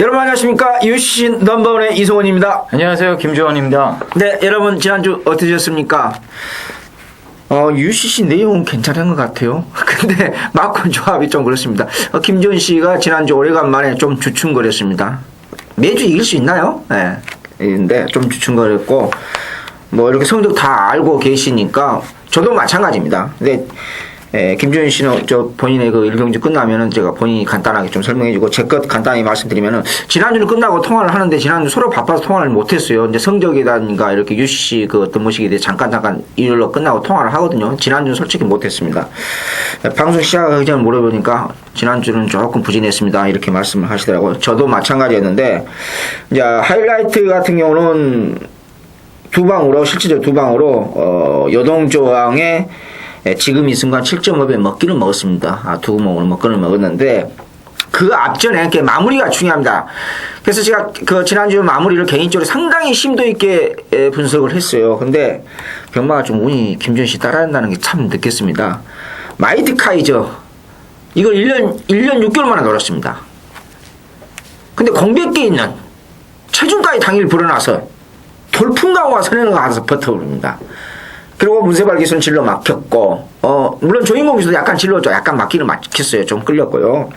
여러분 안녕하십니까. UCC 넘버원의 이성원입니다. 안녕하세요. 김주원입니다. 네, 여러분 지난주 어떠셨습니까? UCC 내용은 괜찮은 것 같아요. 근데 막판 조합이 좀 그렇습니다. 김주원 씨가 지난주 오래간만에 좀 주춤거렸습니다. 매주 이길 수 있나요? 네. 근데 좀 주춤거렸고, 뭐 이렇게 성적 다 알고 계시니까 저도 마찬가지입니다. 근데 김주현 씨는 본인의 그 1경주 끝나면은 제가 본인이 간단하게 좀 설명해주고 제 것 간단히 말씀드리면은 지난주는 끝나고 통화를 하는데 지난주 서로 바빠서 통화를 못했어요. 이제 성적이라든가 이렇게 UCC 그 어떤 모시기에 대해 잠깐 일로 끝나고 통화를 하거든요. 지난주는 솔직히 못했습니다. 방송 시작하기 전에 물어보니까 지난주는 조금 부진했습니다. 이렇게 말씀을 하시더라고요. 저도 마찬가지였는데 이제 하이라이트 같은 경우는 실질적으로 두 방으로 여동조항의 지금 이 순간 7.5배 먹기는 먹었습니다. 두 구멍으로 먹기는 먹었는데 그 앞전에 마무리가 중요합니다. 그래서 제가 그 지난주 마무리를 개인적으로 상당히 심도 있게 분석을 했어요. 근데 경마가 좀 운이 김준 씨 따라한다는 게 참 느꼈습니다. 마이트 카이저 이걸 1년 6개월 만에 놀았습니다. 근데 공백기 있는 체중까지 당일 불어나서 돌풍강화 선행을 가서 버텨버립니다. 그리고 문세발 기수는 진로 막혔고, 물론 조인공 기수도 약간 진로 약간 막기는 막혔어요. 좀 끌렸고요.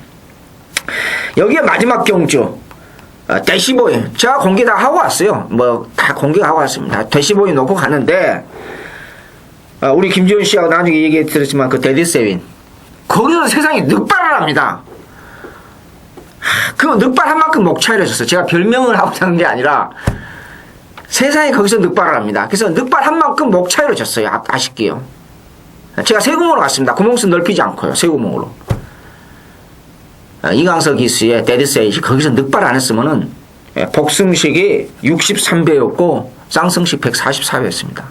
여기에 마지막 경주, 대시보이. 제가 공개 다 하고 왔어요. 다 공개하고 왔습니다. 대시보이 놓고 가는데, 우리 김지훈 씨하고 나중에 얘기 들었지만 그 데디세윈. 거기서 세상이 늑발을 합니다. 그 늑발 한 만큼 목 차이를 줬어요. 제가 별명을 하고 사는 게 아니라, 세상에 거기서 늑발을 합니다. 그래서 늑발 한 만큼 목 차이로 졌어요. 아쉽게요. 제가 세 구멍으로 갔습니다. 구멍수 넓히지 않고요. 세 구멍으로. 이강석 기수의 데드세이시 거기서 늑발 안 했으면은 복승식이 63배였고 쌍승식 144배였습니다.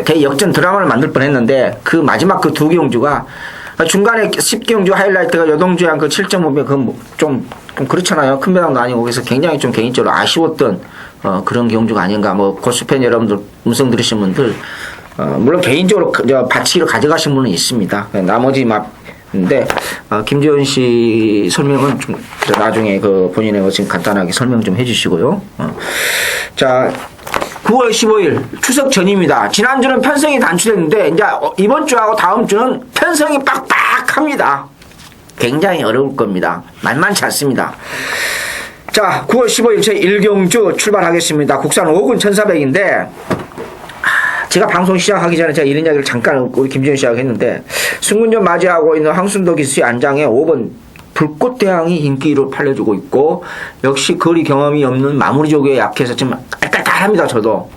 대역전 드라마를 만들 뻔했는데 그 마지막 그 두 경주가 중간에 10경주 하이라이트가 여동주양 그 7.5배 좀 그렇잖아요. 큰 배당도 아니고 그래서 굉장히 좀 개인적으로 아쉬웠던 그런 경주가 아닌가. 고수팬 여러분들 음성 들으신 분들 물론 개인적으로 바치기로 가져가신 분은 있습니다. 나머지 근데 김재원 씨 설명은 좀 나중에 그 본인의 것을 간단하게 설명 좀 해주시고요. 자, 9월 15일 추석 전입니다. 지난주는 편성이 단축됐는데 이제 이번 주하고 다음 주는 편성이 빡빡합니다. 굉장히 어려울 겁니다. 만만치 않습니다. 자, 9월 15일 제 1경주 출발하겠습니다. 국산 5군 1400인데 제가 방송 시작하기 전에 제가 이런 이야기를 잠깐 우리 김지현 씨하고 했는데 승군전 맞이하고 있는 황순도 기수의 안장에 5번 불꽃대왕이 인기로 팔려주고 있고 역시 거리 경험이 없는 마무리 조교에 약해서 좀 깔깔깔합니다. 저도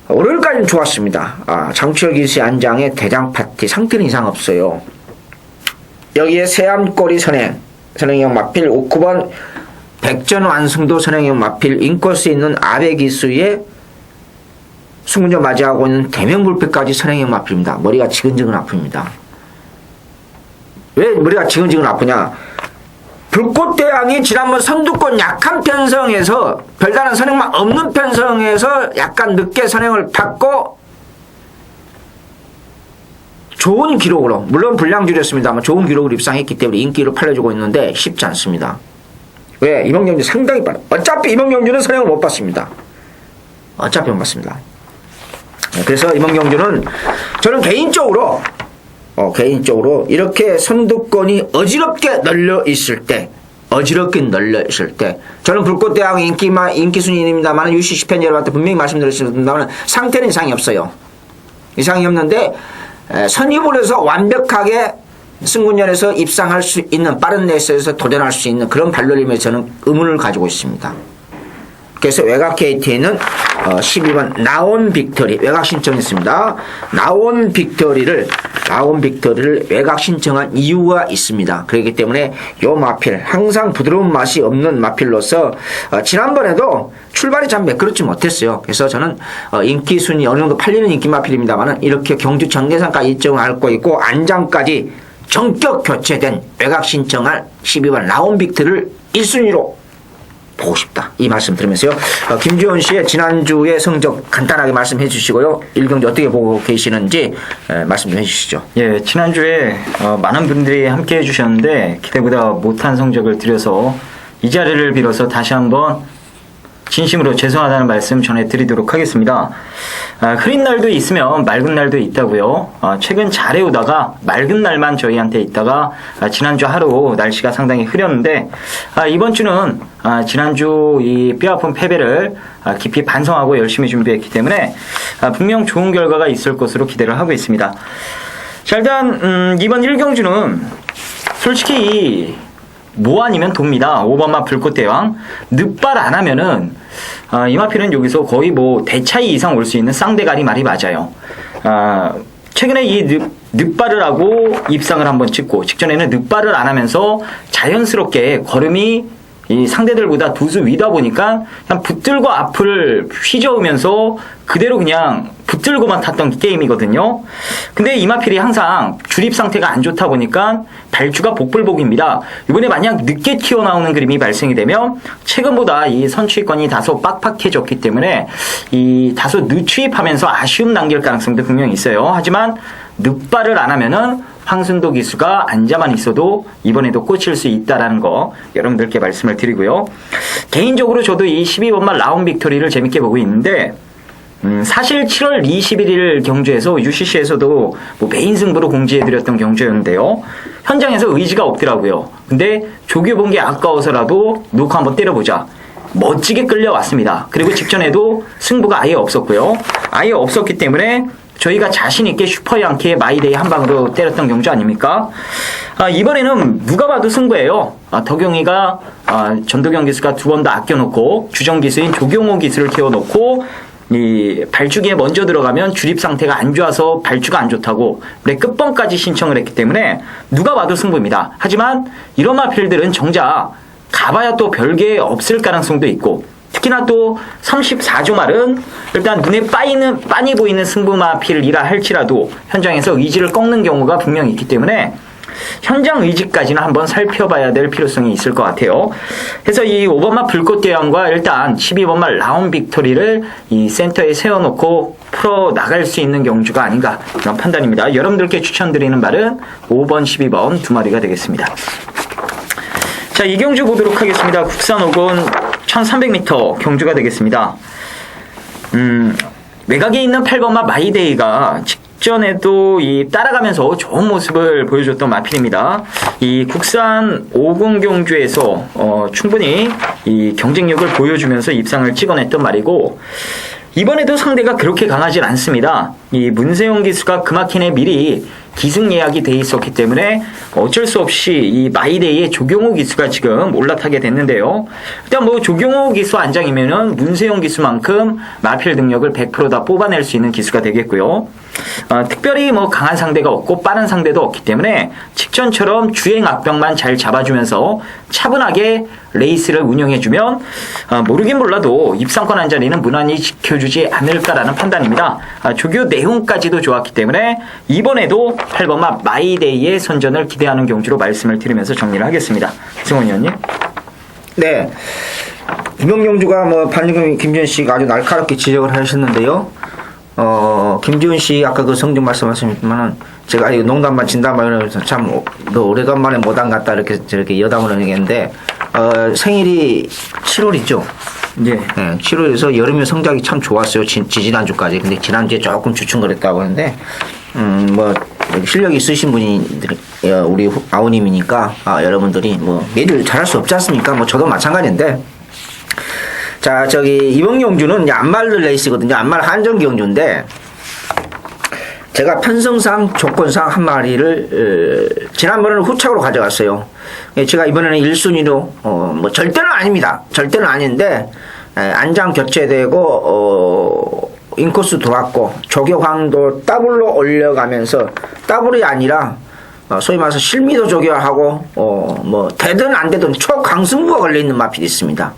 오늘까지는 좋았습니다. 장추열 기수의 안장에 대장 파티 상태는 이상 없어요. 여기에 세암꼬리 선행형 마필 9번 백전 완승도 선행형 마필 인코스에 있는 아베 기수의 승군전 맞이하고 있는 대명불패까지 선행형 마필입니다. 머리가 지근지근 아픕니다. 왜 머리가 지근지근 아프냐? 불꽃대왕이 지난번 선두권 약한 편성에서 별다른 선행만 없는 편성에서 약간 늦게 선행을 받고 좋은 기록으로 물론 불량줄이었습니다만 좋은 기록을 입상했기 때문에 인기를 팔려주고 있는데 쉽지 않습니다. 왜? 이번 경주 상당히 빠르다. 어차피 이번 경주는 선행을 못 받습니다. 어차피 못 받습니다. 그래서 이번 경주는 저는 개인적으로 이렇게 선두권이 어지럽게 널려 있을 때 저는 불꽃대왕 인기 순위입니다만 UCC 팬 여러분한테 분명히 말씀드렸습니다만 상태는 이상이 없어요. 이상이 없는데 선입을 해서 완벽하게 승군전에서 입상할 수 있는 빠른 레이스에서 도전할 수 있는 그런 발놀림에 저는 의문을 가지고 있습니다. 그래서 외곽 KT에는 12번 나온 빅터리 외곽 신청했습니다. 나온 빅터리를 외곽 신청한 이유가 있습니다. 그렇기 때문에 요 마필 항상 부드러운 맛이 없는 마필로서 지난번에도 출발이 참 매끄럽지 못했어요. 그래서 저는 인기 순위 어느 정도 팔리는 인기 마필입니다만 이렇게 경주 정계산까지 일정을 앓고 있고 안장까지 정격 교체된 외곽 신청할 12번 나온 빅터리를 1순위로 보고 싶다. 이 말씀 드리면서요. 김주원 씨의 지난주의 성적 간단하게 말씀해 주시고요. 1경주 어떻게 보고 계시는지 말씀 좀 해주시죠. 예, 지난주에 많은 분들이 함께 해주셨는데 기대보다 못한 성적을 드려서 이 자리를 빌어서 다시 한번 진심으로 죄송하다는 말씀 전해드리도록 하겠습니다. 흐린 날도 있으면 맑은 날도 있다고요. 최근 잘해오다가 맑은 날만 저희한테 있다가 지난주 하루 날씨가 상당히 흐렸는데 이번 주는 지난주 이 뼈아픈 패배를 깊이 반성하고 열심히 준비했기 때문에 분명 좋은 결과가 있을 것으로 기대를 하고 있습니다. 자, 일단 이번 1경주는 솔직히 뭐 아니면 돕니다. 5번마 불꽃대왕. 늑발 안 하면은 이마피는 여기서 거의 뭐 대차이 이상 올 수 있는 쌍대가리 말이 맞아요. 최근에 이 늑발을 하고 입상을 한번 찍고 직전에는 늑발을 안 하면서 자연스럽게 걸음이 이 상대들보다 두 수 위다 보니까 그냥 붙들고 앞을 휘저으면서 그대로 그냥 붙들고만 탔던 게임이거든요. 근데 이마필이 항상 주립 상태가 안 좋다 보니까 발주가 복불복입니다. 이번에 만약 늦게 튀어나오는 그림이 발생이 되면 최근보다 이 선취권이 다소 빡빡해졌기 때문에 이 다소 늦추입하면서 아쉬움 남길 가능성도 분명히 있어요. 하지만 늑발을 안 하면은 황순도 기수가 앉아만 있어도 이번에도 꽂힐 수 있다라는 거 여러분들께 말씀을 드리고요. 개인적으로 저도 이 12번말 라운 빅토리를 재밌게 보고 있는데 사실 7월 21일 경주에서 UCC에서도 뭐 메인 승부로 공지해드렸던 경주였는데요. 현장에서 의지가 없더라고요. 근데 조교 본 게 아까워서라도 놓고 한번 때려보자. 멋지게 끌려왔습니다. 그리고 직전에도 승부가 아예 없었고요. 아예 없었기 때문에 저희가 자신있게 슈퍼양키의 마이데이 한 방으로 때렸던 경주 아닙니까? 이번에는 누가 봐도 승부예요. 덕용이가 전도경 기수가 두 번 더 아껴놓고 주정 기수인 조경호 기수를 키워놓고 이 발주기에 먼저 들어가면 주립 상태가 안 좋아서 발주가 안 좋다고 그래 끝번까지 신청을 했기 때문에 누가 봐도 승부입니다. 하지만 이런 마필들은 정작 가봐야 또 별게 없을 가능성도 있고 특히나 또 34조 말은 일단 눈에 빤히 보이는 승부마필이라 할지라도 현장에서 의지를 꺾는 경우가 분명히 있기 때문에 현장 의지까지는 한번 살펴봐야 될 필요성이 있을 것 같아요. 그래서 이 5번마 불꽃대왕과 일단 12번마 라운 빅토리를 이 센터에 세워놓고 풀어 나갈 수 있는 경주가 아닌가 그런 판단입니다. 여러분들께 추천드리는 말은 5번, 12번 두 마리가 되겠습니다. 자, 이 경주 보도록 하겠습니다. 국산 5권 1300m 경주가 되겠습니다. 외곽에 있는 8번마 마이데이가 직전에도 이 따라가면서 좋은 모습을 보여줬던 마필입니다. 이 국산 5군 경주에서 충분히 이 경쟁력을 보여주면서 입상을 찍어냈던 말이고 이번에도 상대가 그렇게 강하진 않습니다. 이 문세용 기수가 그마킨에 미리 기승 예약이 돼 있었기 때문에 어쩔 수 없이 이 마이데이의 조경호 기수가 지금 올라타게 됐는데요. 일단 뭐 조경호 기수 안장이면은 문세용 기수만큼 마필 능력을 100% 다 뽑아낼 수 있는 기수가 되겠고요. 특별히 뭐 강한 상대가 없고 빠른 상대도 없기 때문에 직전처럼 주행 악병만 잘 잡아주면서 차분하게 레이스를 운영해주면 모르긴 몰라도 입상권 한 자리는 무난히 지켜주지 않을까라는 판단입니다. 조교 내용까지도 좋았기 때문에 이번에도 8번마 마이데이의 선전을 기대하는 경주로 말씀을 드리면서 정리를 하겠습니다. 승원 의원님. 네. 이번 경주가 뭐 방금 김지훈 씨가 아주 날카롭게 지적을 하셨는데요. 김지훈 씨 아까 그 성적 말씀하셨지만은 제가 이거 농담만 진담만 이러면서 참 너 오래간만에 못한 같다 이렇게 저렇게 여담을 하는데 생일이 7월이죠. 네. 네, 7월에서 여름에 성적이 참 좋았어요. 지지난주까지. 근데 지난주에 조금 주춤거렸다고 하는데 뭐 실력이 있으신 분이 우리 아우님이니까 여러분들이 뭐 매일 잘할 수 없지 않습니까? 뭐 저도 마찬가지인데. 자, 이번 경주는 안말 레이스거든요. 안말 한정 경주인데, 제가 편성상, 조건상 한 마리를, 지난번에는 후착으로 가져갔어요. 제가 이번에는 1순위로, 뭐, 절대는 아닙니다. 절대는 아닌데, 안장 교체되고, 인코스 들어왔고, 조교황도 더블로 올려가면서, 더블이 아니라, 소위 말해서 실미도 조교하고, 뭐, 되든 안 되든 초강승부가 걸려있는 마필이 있습니다.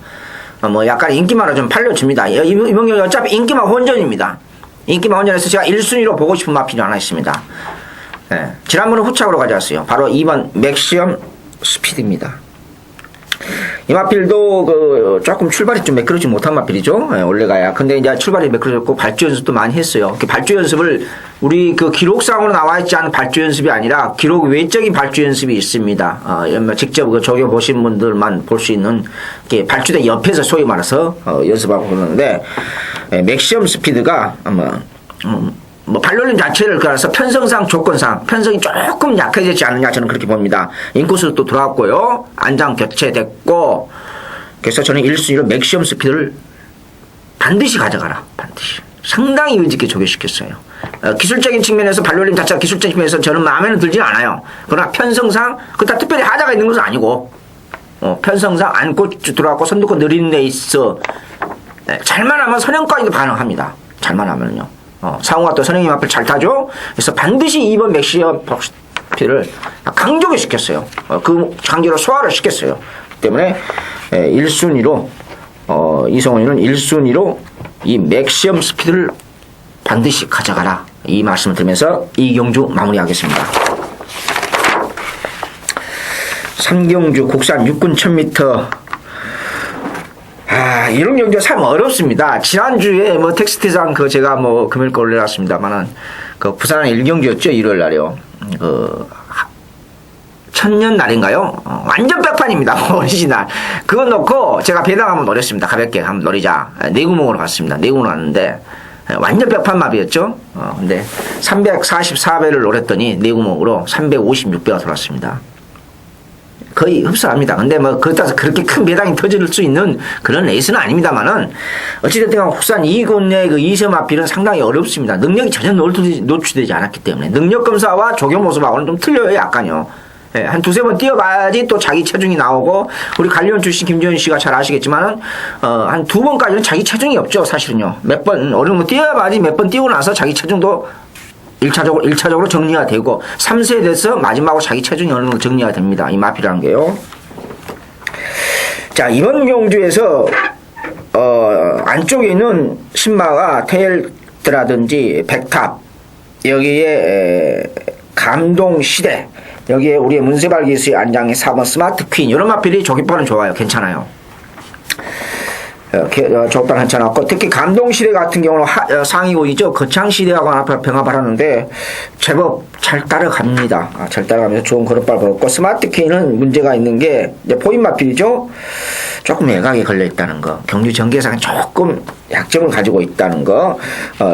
뭐 약간 인기만으로 좀 팔려줍니다. 이번 경우 어차피 인기만 혼전입니다. 인기만 혼전해서 제가 1순위로 보고 싶은 마필이 하나 있습니다. 네. 지난번에 후착으로 가져왔어요. 바로 2번 맥시엄 스피드입니다. 이 마필도 조금 출발이 좀 매끄러지 못한 마필이죠. 예, 원래가야. 근데 이제 출발이 매끄러졌고 발주 연습도 많이 했어요. 그 발주 연습을 우리 그 기록상으로 나와 있지 않은 발주 연습이 아니라 기록 외적인 발주 연습이 있습니다. 직접 그 적용 보신 분들만 볼 수 있는 발주대 옆에서 소위 말해서 연습하고 그러는데 맥시멈 스피드가 뭐 발놀림 자체를 그래서 편성상 조건상 편성이 조금 약해지지 않느냐 저는 그렇게 봅니다. 인코스도 또 들어왔고요. 안장 교체됐고 그래서 저는 1순위로 맥시멈 스피드를 반드시 가져가라. 반드시. 상당히 의지있게 조교시켰어요. 기술적인 측면에서 발놀림 자체가 기술적인 측면에서 저는 마음에는 들진 않아요. 그러나 편성상 그렇다 특별히 하자가 있는 것은 아니고 편성상 안고 들어왔고 선두고 느린 레이스 잘만 하면 선행까지도 가능합니다. 잘만 하면요. 상우가 또 선생님 앞을 잘 타죠. 그래서 반드시 2번 맥시멈 스피드를 강조를 시켰어요. 그 강조로 소화를 시켰어요. 때문에 1순위로 이성훈이는 1순위로 이 맥시멈 스피드를 반드시 가져가라. 이 말씀을 드리면서 이경주 마무리하겠습니다. 삼경주 국산 육군 1000m 이런 경기가 참 어렵습니다. 지난주에 뭐 텍스트상 제가 금요일 거 올려놨습니다만은 부산은 1경기였죠. 일요일 날이요. 천년 날인가요? 완전 백판입니다. 오리지널. 그거 놓고 제가 배당 한번 노렸습니다. 가볍게 한번 노리자. 내구멍으로 갔습니다. 내구멍으로 갔는데 완전 백판 마비였죠. 근데 344배를 노렸더니 내구멍으로 356배가 돌았습니다. 거의 흡사합니다. 근데 그렇다고 그렇게 큰 배당이 터질 수 있는 그런 레이스는 아닙니다만은, 어찌됐든 국산 2군의 그 2세 마필은 상당히 어렵습니다. 능력이 전혀 노출되지 않았기 때문에. 능력 검사와 적용 모습하고는 좀 틀려요, 약간요. 예, 한 두세 번 뛰어봐야지 또 자기 체중이 나오고, 우리 관리원 출신 김지현 씨가 잘 아시겠지만은, 한 두 번까지는 자기 체중이 없죠, 사실은요. 몇 번, 어려우면 뛰어봐야지 몇 번 뛰고 나서 자기 체중도 1차적으로 정리가 되고 3세에 돼서 마지막으로 자기 체중이 어느 정도 정리가 됩니다. 이 마필이라는 게요. 자, 이번 경주에서 안쪽에 있는 신마가 테일드라든지 백탑, 여기에 감동시대, 여기에 우리의 문세발 기수의 안장의 4번 스마트 퀸, 이런 마필이 조기판은 좋아요. 괜찮아요. 조건 괜찮았고, 특히 감동시대 같은 경우는 상위고이죠. 거창시대하고 앞에 병합하라는데 제법 잘 따라갑니다. 잘 따라가면서 좋은 걸음발 걸었고, 스마트 K는 문제가 있는 게 이제 포인 마필이죠. 조금 애각이 걸려 있다는 거, 경주 전개상에 조금 약점을 가지고 있다는 거,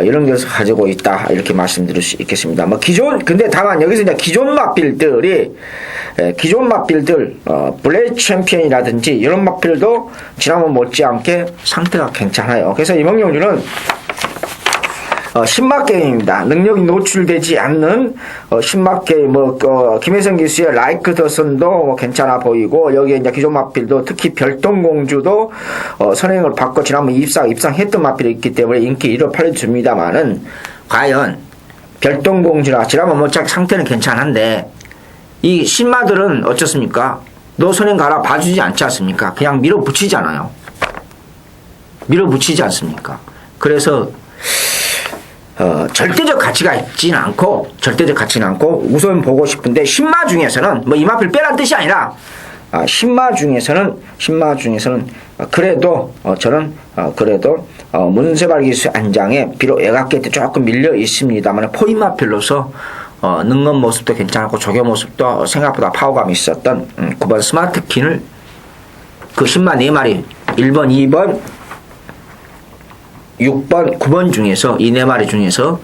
이런 것을 가지고 있다, 이렇게 말씀드릴 수 있겠습니다. 근데 다만 여기서 이제 기존 마필들, 블레이드 챔피언이라든지 이런 마필도 지난번 못지않게 상태가 괜찮아요. 그래서 이번 경주는 신막 게임입니다. 능력이 노출되지 않는 신막 게임, 김혜성 기수의 라이크 더선도 괜찮아 보이고, 여기에 이제 기존 마필도 특히 별똥공주도 선행을 받고 지난번 입상했던 마필이 있기 때문에 인기 1호 팔려줍니다만은, 과연 별똥공주나 지난번 못지않게 상태는 괜찮은데 이 신마들은 어쩌습니까? 너 선행 가라 봐주지 않지 않습니까? 그냥 밀어붙이잖아요. 밀어붙이지 않습니까? 그래서 절대적 가치가 있지는 않고 우선 보고 싶은데, 신마 중에서는 이 마필 빼란 뜻이 아니라 신마 중에서는 그래도 저는 그래도 문세발 기수 안장에 비록 애각계 때 조금 밀려 있습니다만 포인 마필로서 능건 모습도 괜찮았고 조교 모습도 생각보다 파워감이 있었던 9번 스마트 퀸을 그 신마 4마리 1번, 2번, 6번, 9번 중에서 이 4마리 중에서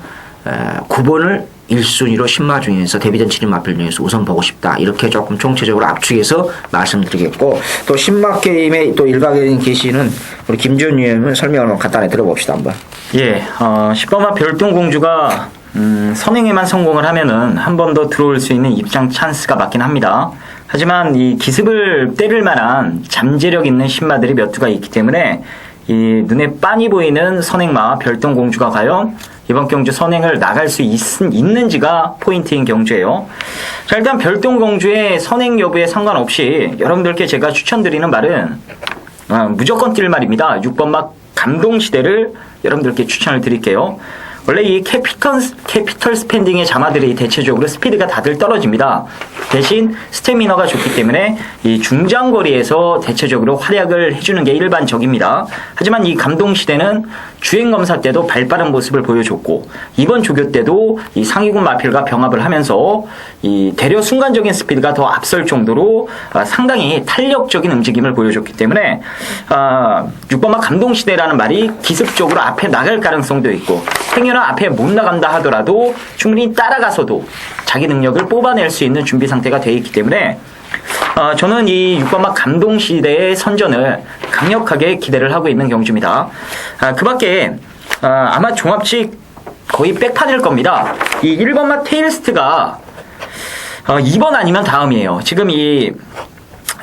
9번을 1순위로 신마 중에서 데뷔전 7인 마필 중에서 우선 보고 싶다. 이렇게 조금 총체적으로 압축해서 말씀드리겠고, 또 신마 게임의 또 일각적인 계시는 우리 김지현 위원님은 설명을 한번 간단히 들어봅시다. 한번. 예, 10번마 별똥공주가 선행에만 성공을 하면은 한 번 더 들어올 수 있는 입장 찬스가 맞긴 합니다. 하지만 이 기습을 때릴 만한 잠재력 있는 신마들이 몇 두가 있기 때문에 이 눈에 빤히 보이는 선행마 별똥공주가 과연 이번 경주 선행을 나갈 수 있는지가 포인트인 경주예요. 자, 일단 별똥공주의 선행 여부에 상관없이 여러분들께 제가 추천드리는 말은 무조건 뛸 말입니다. 6번마 감동시대를 여러분들께 추천을 드릴게요. 원래 이 캐피털 스펜딩의 자마들이 대체적으로 스피드가 다들 떨어집니다. 대신 스태미너가 좋기 때문에 이 중장거리에서 대체적으로 활약을 해주는 게 일반적입니다. 하지만 이 감동시대는 주행검사 때도 발빠른 모습을 보여줬고 이번 조교 때도 이 상위군 마필과 병합을 하면서 이 대려 순간적인 스피드가 더 앞설 정도로 상당히 탄력적인 움직임을 보여줬기 때문에 6번마 감동시대라는 말이 기습적으로 앞에 나갈 가능성도 있고 행여나 앞에 못 나간다 하더라도 충분히 따라가서도 자기 능력을 뽑아낼 수 있는 준비 상태가 되어 있기 때문에 저는 이 6번마 감동시대의 선전을 강력하게 기대를 하고 있는 경주입니다. 그 밖에 아마 종합식 거의 백판일 겁니다. 이 1번마 테일스트가 2번 아니면 다음이에요. 지금 이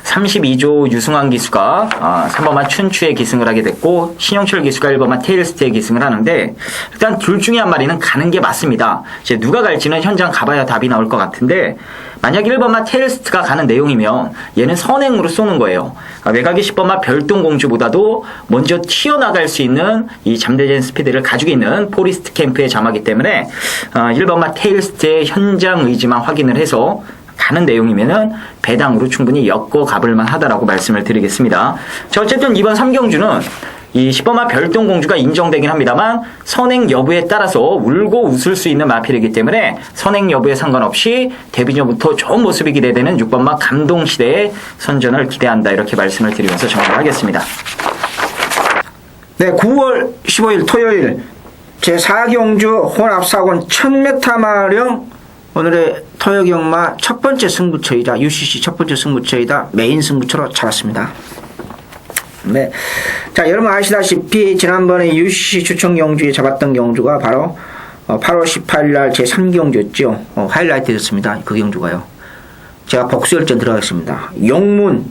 32조 유승환 기수가 3번마 춘추에 기승을 하게 됐고 신영철 기수가 1번마 테일스트에 기승을 하는데 일단 둘 중에 한 마리는 가는 게 맞습니다. 이제 누가 갈지는 현장 가봐야 답이 나올 것 같은데 만약 1번마 테일스트가 가는 내용이면 얘는 선행으로 쏘는 거예요. 외곽의 10번마 별똥공주보다도 먼저 튀어나갈 수 있는 이 잠재된 스피드를 가지고 있는 포리스트 캠프의 자마기 때문에 1번마 테일스트의 현장 의지만 확인을 해서 가는 내용이면은 배당으로 충분히 엮어 가볼만 하다라고 말씀을 드리겠습니다. 자, 어쨌든 이번 3경주는 이 10번마 별똥공주가 인정되긴 합니다만 선행 여부에 따라서 울고 웃을 수 있는 마필이기 때문에 선행 여부에 상관없이 데뷔 전부터 좋은 모습이 기대되는 6번마 감동시대의 선전을 기대한다 이렇게 말씀을 드리면서 정리를 하겠습니다. 네, 9월 15일 토요일 제4경주 혼합사건 1000m 마령 오늘의 토요경마 첫 번째 승부처이자 UCC 첫 번째 승부처이자 메인 승부처로 잡았습니다. 네. 자, 여러분 아시다시피 지난번에 UCC 추천 경주에 잡았던 경주가 바로 8월 18일 날 제3경주였죠. 하이라이트 됐습니다. 그 경주가요. 제가 복수열전 들어가겠습니다. 용문,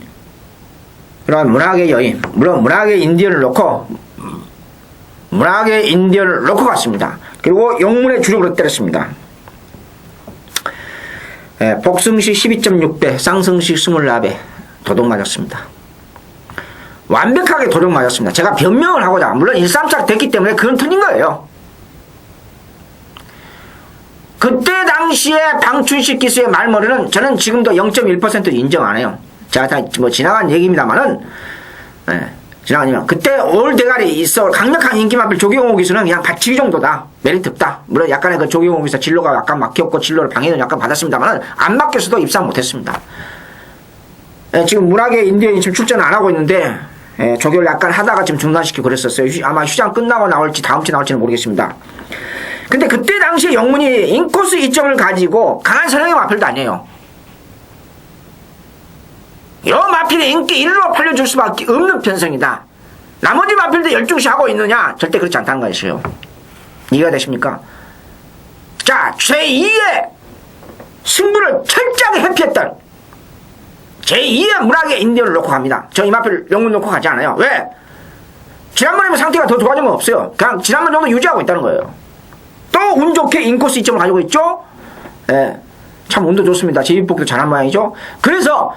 그런 문학의 여인, 물론 문학의 인디언을 놓고 갔습니다. 그리고 용문의 주력으로 때렸습니다. 복승시 12.6배, 쌍승시 24배 도둑 맞았습니다. 완벽하게 도둑 맞았습니다. 제가 변명을 하고자, 물론 134 됐기 때문에 그건 틀린 거예요. 그때 당시에 방춘식 기수의 말머리는 저는 지금도 0.1% 인정 안 해요. 제가 다 뭐 지나간 얘기입니다만은, 지나가니면 그때 올 대가리 있어 강력한 인기마필 조경호 기수는 그냥 받치기 정도다. 메리트 없다. 물론 약간의 그 조경호 기수 진로가 약간 막혔고 진로를 방해는 약간 받았습니다만은 안 막혔어도 입상 못했습니다. 지금 문학의 인디언이 지금 출전 안 하고 있는데 조교를 약간 하다가 지금 중단시키고 그랬었어요. 아마 휴장 끝나고 나올지 다음 주에 나올지는 모르겠습니다. 근데 그때 당시에 영문이 인코스 이점을 가지고 강한 선형의 마필도 아니에요. 이 마필의 인기 1로 팔려줄 수밖에 없는 편성이다. 나머지 마필도 열중시 하고 있느냐? 절대 그렇지 않다는 것이에요. 이해가 되십니까? 자, 제2의 승부를 철저하게 회피했던 제2의 문학의 인디언을 놓고 갑니다. 저 이 마필 영문 놓고 가지 않아요. 왜? 지난번에 상태가 더 좋아진 건 없어요. 그냥 지난번 정도 유지하고 있다는 거예요. 또 운 좋게 인코스 이점을 가지고 있죠? 참 운도 좋습니다. 제입복도 잘한 모양이죠? 그래서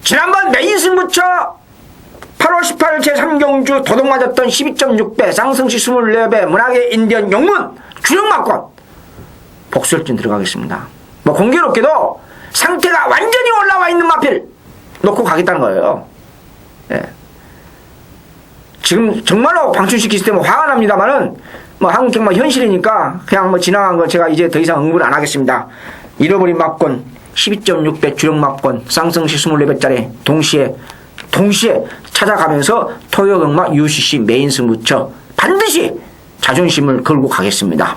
지난번 메인 승부처 8월 18일 제3경주 도둑 맞았던 12.6배 쌍승시 24배 문학의 인디언 영문 주력마권 복수열전 들어가겠습니다. 뭐 공교롭게도 상태가 완전히 올라와 있는 마필 놓고 가겠다는 거예요. 지금 정말로 방춘식 기수 때문에 화가 납니다만은 뭐 한국 경마 현실이니까 그냥 뭐 지나간 거 제가 이제 더 이상 응분 안 하겠습니다. 잃어버린 마권 12.6배 주력 마권 쌍승시 24배짜리 동시에 찾아가면서 토요경마 UCC 메인 승부처 반드시 자존심을 걸고 가겠습니다.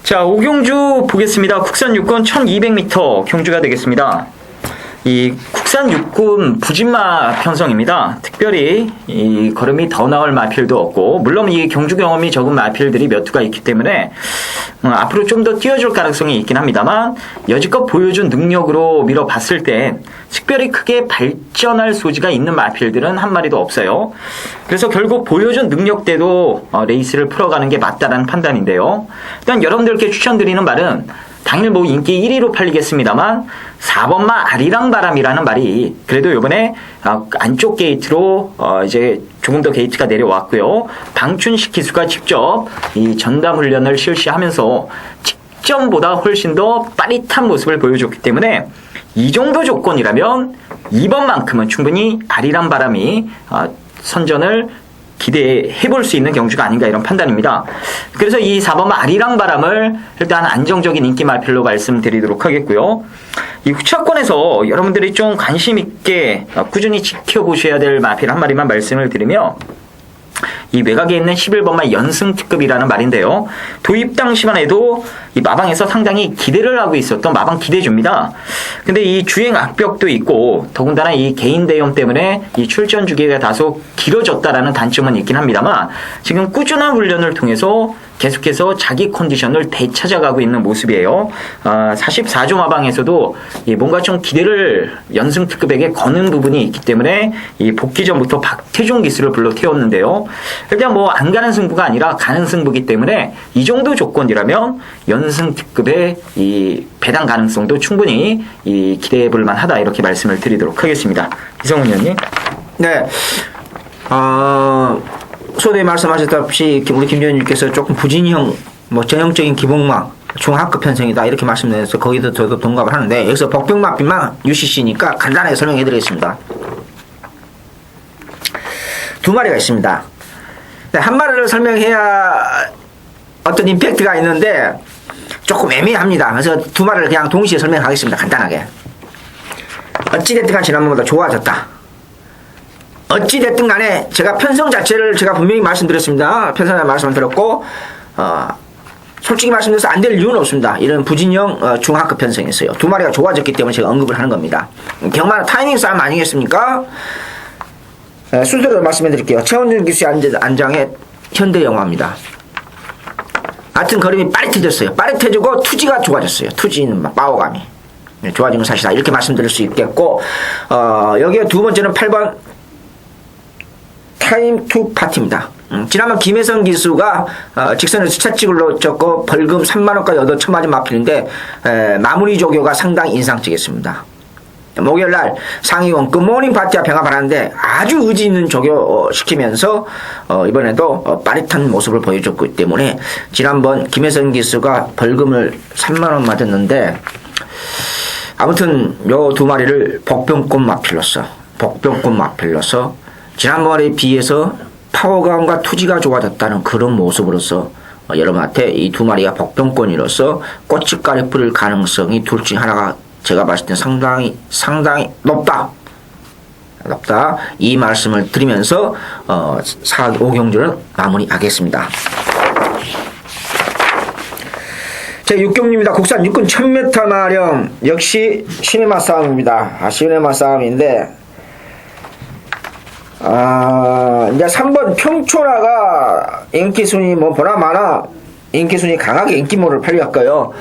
자, 5경주 보겠습니다. 국산 육군 1200m 경주가 되겠습니다. 이 국산 육군 부진마 편성입니다. 특별히 이 걸음이 더 나을 마필도 없고, 물론 이 경주 경험이 적은 마필들이 몇 투가 있기 때문에 앞으로 좀 더 뛰어줄 가능성이 있긴 합니다만, 여지껏 보여준 능력으로 밀어봤을 땐 특별히 크게 발전할 소지가 있는 마필들은 한 마리도 없어요. 그래서 결국 보여준 능력대로 레이스를 풀어가는 게 맞다라는 판단인데요. 일단 여러분들께 추천드리는 말은 당일 뭐 인기 1위로 팔리겠습니다만 4번마 아리랑바람이라는 말이 그래도 요번에 안쪽 게이트로 이제 조금 더 게이트가 내려왔고요. 방춘식 기수가 직접 이 전담 훈련을 실시하면서 직전보다 훨씬 더 빠릿한 모습을 보여줬기 때문에 이 정도 조건이라면 이번만큼은 충분히 아리랑바람이 선전을 기대해 볼 수 있는 경주가 아닌가 이런 판단입니다. 그래서 이 4번 아리랑바람을 일단 안정적인 인기 마필로 말씀드리도록 하겠고요. 이 후차권에서 여러분들이 좀 관심 있게 꾸준히 지켜보셔야 될 마필 한 마리만 말씀을 드리며 이 외곽에 있는 11번마 연승특급이라는 말인데요. 도입 당시만 해도 이 마방에서 상당히 기대를 하고 있었던 마방 기대주입니다. 근데 이 주행 악벽도 있고 더군다나 이 개인 대염 때문에 이 출전 주기가 다소 길어졌다라는 단점은 있긴 합니다만 지금 꾸준한 훈련을 통해서 계속해서 자기 컨디션을 되찾아가고 있는 모습이에요. 44조 마방에서도 뭔가 좀 기대를 연승특급에게 거는 부분이 있기 때문에 이 복귀 전부터 박태종 기수를 불러 태웠는데요. 일단 뭐 안 가는 승부가 아니라 가는 승부기 때문에 이 정도 조건이라면 연승특급의 이 배당 가능성도 충분히 이 기대해 볼 만하다 이렇게 말씀을 드리도록 하겠습니다. 이성훈 의원님. 네. 소대 말씀하셨다시피 우리 김재현님께서 조금 부진형, 뭐 전형적인 기복막, 중하급 편성이다 이렇게 말씀드려서 거기도 저도 동감을 하는데 여기서 복병마필만 UCC니까 간단하게 설명해드리겠습니다. 두 마리가 있습니다. 한 마리를 설명해야 어떤 임팩트가 있는데 조금 애매합니다. 그래서 두 마리를 그냥 동시에 설명하겠습니다. 간단하게. 어찌됐든 간 지난번보다 좋아졌다. 어찌됐든 간에 제가 편성 자체를 제가 분명히 말씀드렸습니다. 편성을 말씀을 드렸고 솔직히 말씀드려서 안 될 이유는 없습니다. 이런 부진형 중하급 편성이었어요. 두 마리가 좋아졌기 때문에 제가 언급을 하는 겁니다. 경마는 타이밍 싸움 아니겠습니까? 순서대로 말씀해 드릴게요. 최원준 기수의 안장의 현대영화입니다. 하여튼 걸음이 빠릿해졌어요. 빠릿해지고 투지가 좋아졌어요. 투지는 파워감이 좋아진 건 사실이다. 이렇게 말씀드릴 수 있겠고 여기에 두 번째는 8번 타임 투 파티입니다. 지난번 김혜성 기수가 직선에서 차찍을 놓쳤고 벌금 3만원까지 얻어 쳐맞은 마필인데 마무리 조교가 상당히 인상적이었습니다. 목요일날 상위원 굿모닝 파티와 병합을 하는데 아주 의지 있는 조교시키면서 이번에도 빠릿한 모습을 보여줬기 때문에 지난번 김혜선 기수가 벌금을 3만원 맞았는데 아무튼 요 두 마리를 복병꽃 마필로서 지난번에 비해서 파워감과 투지가 좋아졌다는 그런 모습으로서 여러분한테 이 두 마리가 복병권이로서 꼬치가리 뿌릴 가능성이 둘 중 하나가 제가 봤을 때 상당히 높다. 이 말씀을 드리면서 5경주는 마무리하겠습니다. 제 6경주입니다. 국산 육군 1000m 마령 역시 시네마 싸움입니다. 시네마 싸움인데 이제 3번 평초라가 인기순위 뭐 보나마나 인기순위 강하게 인기몰을 팔렸고요.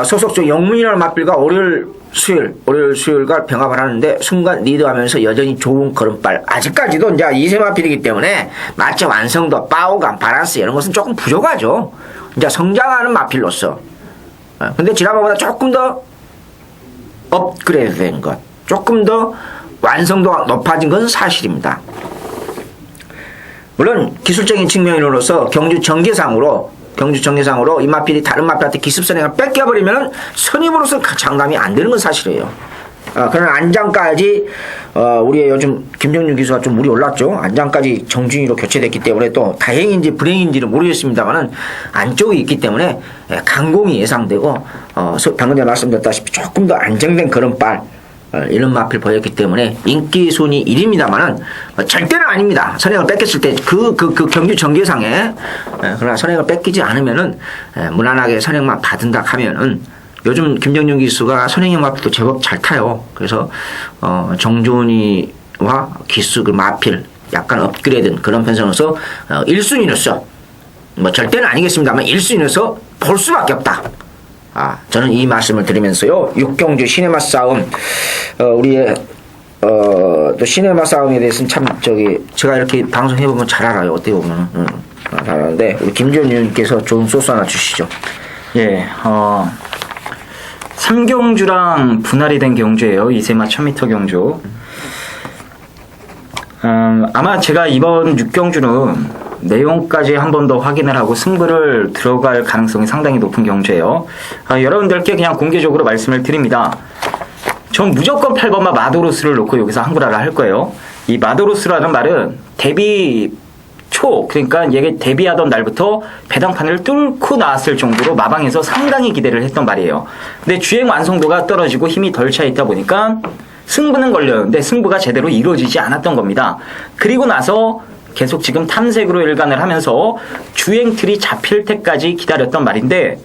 소속적 영문이라는 맞빌과 월요일 수요일과 병합을 하는데 순간 리드하면서 여전히 좋은 걸음발. 아직까지도 이제 2세 마필이기 때문에 마치 완성도, 파워감, 바란스 이런 것은 조금 부족하죠. 이제 성장하는 마필로서. 근데 지난번보다 조금 더 업그레이드 된 것, 조금 더 완성도가 높아진 것은 사실입니다. 물론 기술적인 측면으로서 경주 정계상으로 이 마필이 다른 마필한테 기습선행을 뺏겨버리면 선임으로서 장담이 안 되는 건 사실이에요. 그런 안장까지 우리의 요즘 김정윤 기수가 좀 물이 올랐죠. 안장까지 정준이로 교체됐기 때문에 또 다행인지 불행인지는 모르겠습니다만은 안쪽이 있기 때문에 강공이 예상되고 방금 전에 말씀드렸다시피 조금 더 안정된 걸음발 이런 마필 보였기 때문에 인기 순위 1위입니다만은 절대는 아닙니다. 선행을 뺏겼을 때 그 경주 정계상에 그러나 선행을 뺏기지 않으면은 무난하게 선행만 받은다 하면은 요즘 김정윤 기수가 선행형 마필도 제법 잘 타요. 그래서 정준이와 기수 그 마필 약간 업그레이드된 그런 편성으로서 1순위로서 뭐 절대는 아니겠습니다만 1순위로서 볼 수밖에 없다. 저는 이 말씀을 드리면서요. 육경주 시네마 싸움, 우리의, 또 시네마 싸움에 대해서는 참, 제가 이렇게 방송해보면 잘 알아요. 어떻게 보면. 잘 아는데, 우리 김재훈님께서 좋은 소스 하나 주시죠. 예, 3경주랑 분할이 된 경주예요. 이세마 1000m 경주. 아마 제가 이번 6경주는 내용까지 한 번 더 확인을 하고 승부를 들어갈 가능성이 상당히 높은 경주예요. 여러분들께 그냥 공개적으로 말씀을 드립니다. 전 무조건 8번마 마도로스를 놓고 여기서 항구라를 할 거예요. 이 마도로스라는 말은 데뷔 초, 그러니까 얘가 데뷔하던 날부터 배당판을 뚫고 나왔을 정도로 마방에서 상당히 기대를 했던 말이에요. 근데 주행 완성도가 떨어지고 힘이 덜 차 있다 보니까 승부는 걸렸는데 승부가 제대로 이루어지지 않았던 겁니다. 그리고 나서 계속 지금 탐색으로 일관을 하면서 주행 틀이 잡힐 때까지 기다렸던 말인데,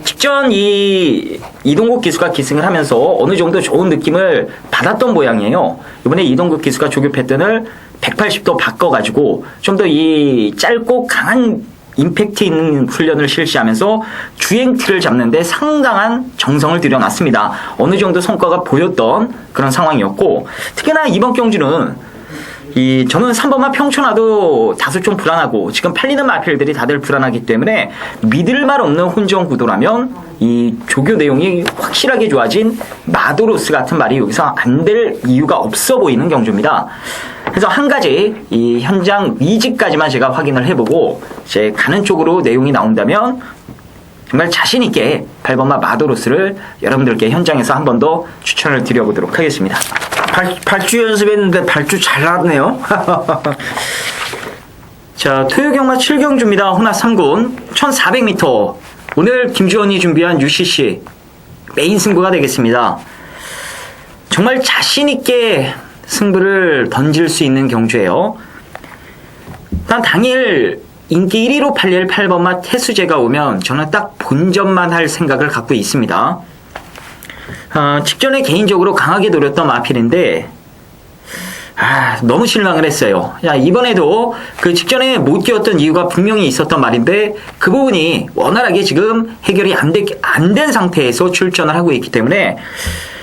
직전 이 이동국 기수가 기승을 하면서 어느 정도 좋은 느낌을 받았던 모양이에요. 이번에 이동국 기수가 조교 패턴을 180도 바꿔가지고 좀 더 이 짧고 강한 임팩트 있는 훈련을 실시하면서 주행 틀을 잡는데 상당한 정성을 들여놨습니다. 어느 정도 성과가 보였던 그런 상황이었고, 특히나 이번 경주는 저는 3번만 평촌화도 다소 좀 불안하고 지금 팔리는 마필들이 다들 불안하기 때문에 믿을 말 없는 혼전 구도라면 이 조교 내용이 확실하게 좋아진 마도로스 같은 말이 여기서 안 될 이유가 없어 보이는 경주입니다. 그래서 한 가지 이 현장 위지까지만 제가 확인을 해보고 이제 가는 쪽으로 내용이 나온다면 정말 자신있게 8번마 마도로스를 여러분들께 현장에서 한 번 더 추천을 드려보도록 하겠습니다. 발주 연습했는데 발주 잘 나왔네요. 자, 토요경마 7경주입니다. 호나 3군 1400m. 오늘 김주원이 준비한 UCC 메인 승부가 되겠습니다. 정말 자신있게 승부를 던질 수 있는 경주예요. 일단 당일 인기 1위로 팔릴 8번마 태수제가 오면 저는 딱 본전만 할 생각을 갖고 있습니다. 직전에 개인적으로 강하게 노렸던 마필인데 너무 실망을 했어요. 이번에도 그 직전에 못 뛰었던 이유가 분명히 있었던 말인데 그 부분이 원활하게 지금 해결이 안 된 상태에서 출전을 하고 있기 때문에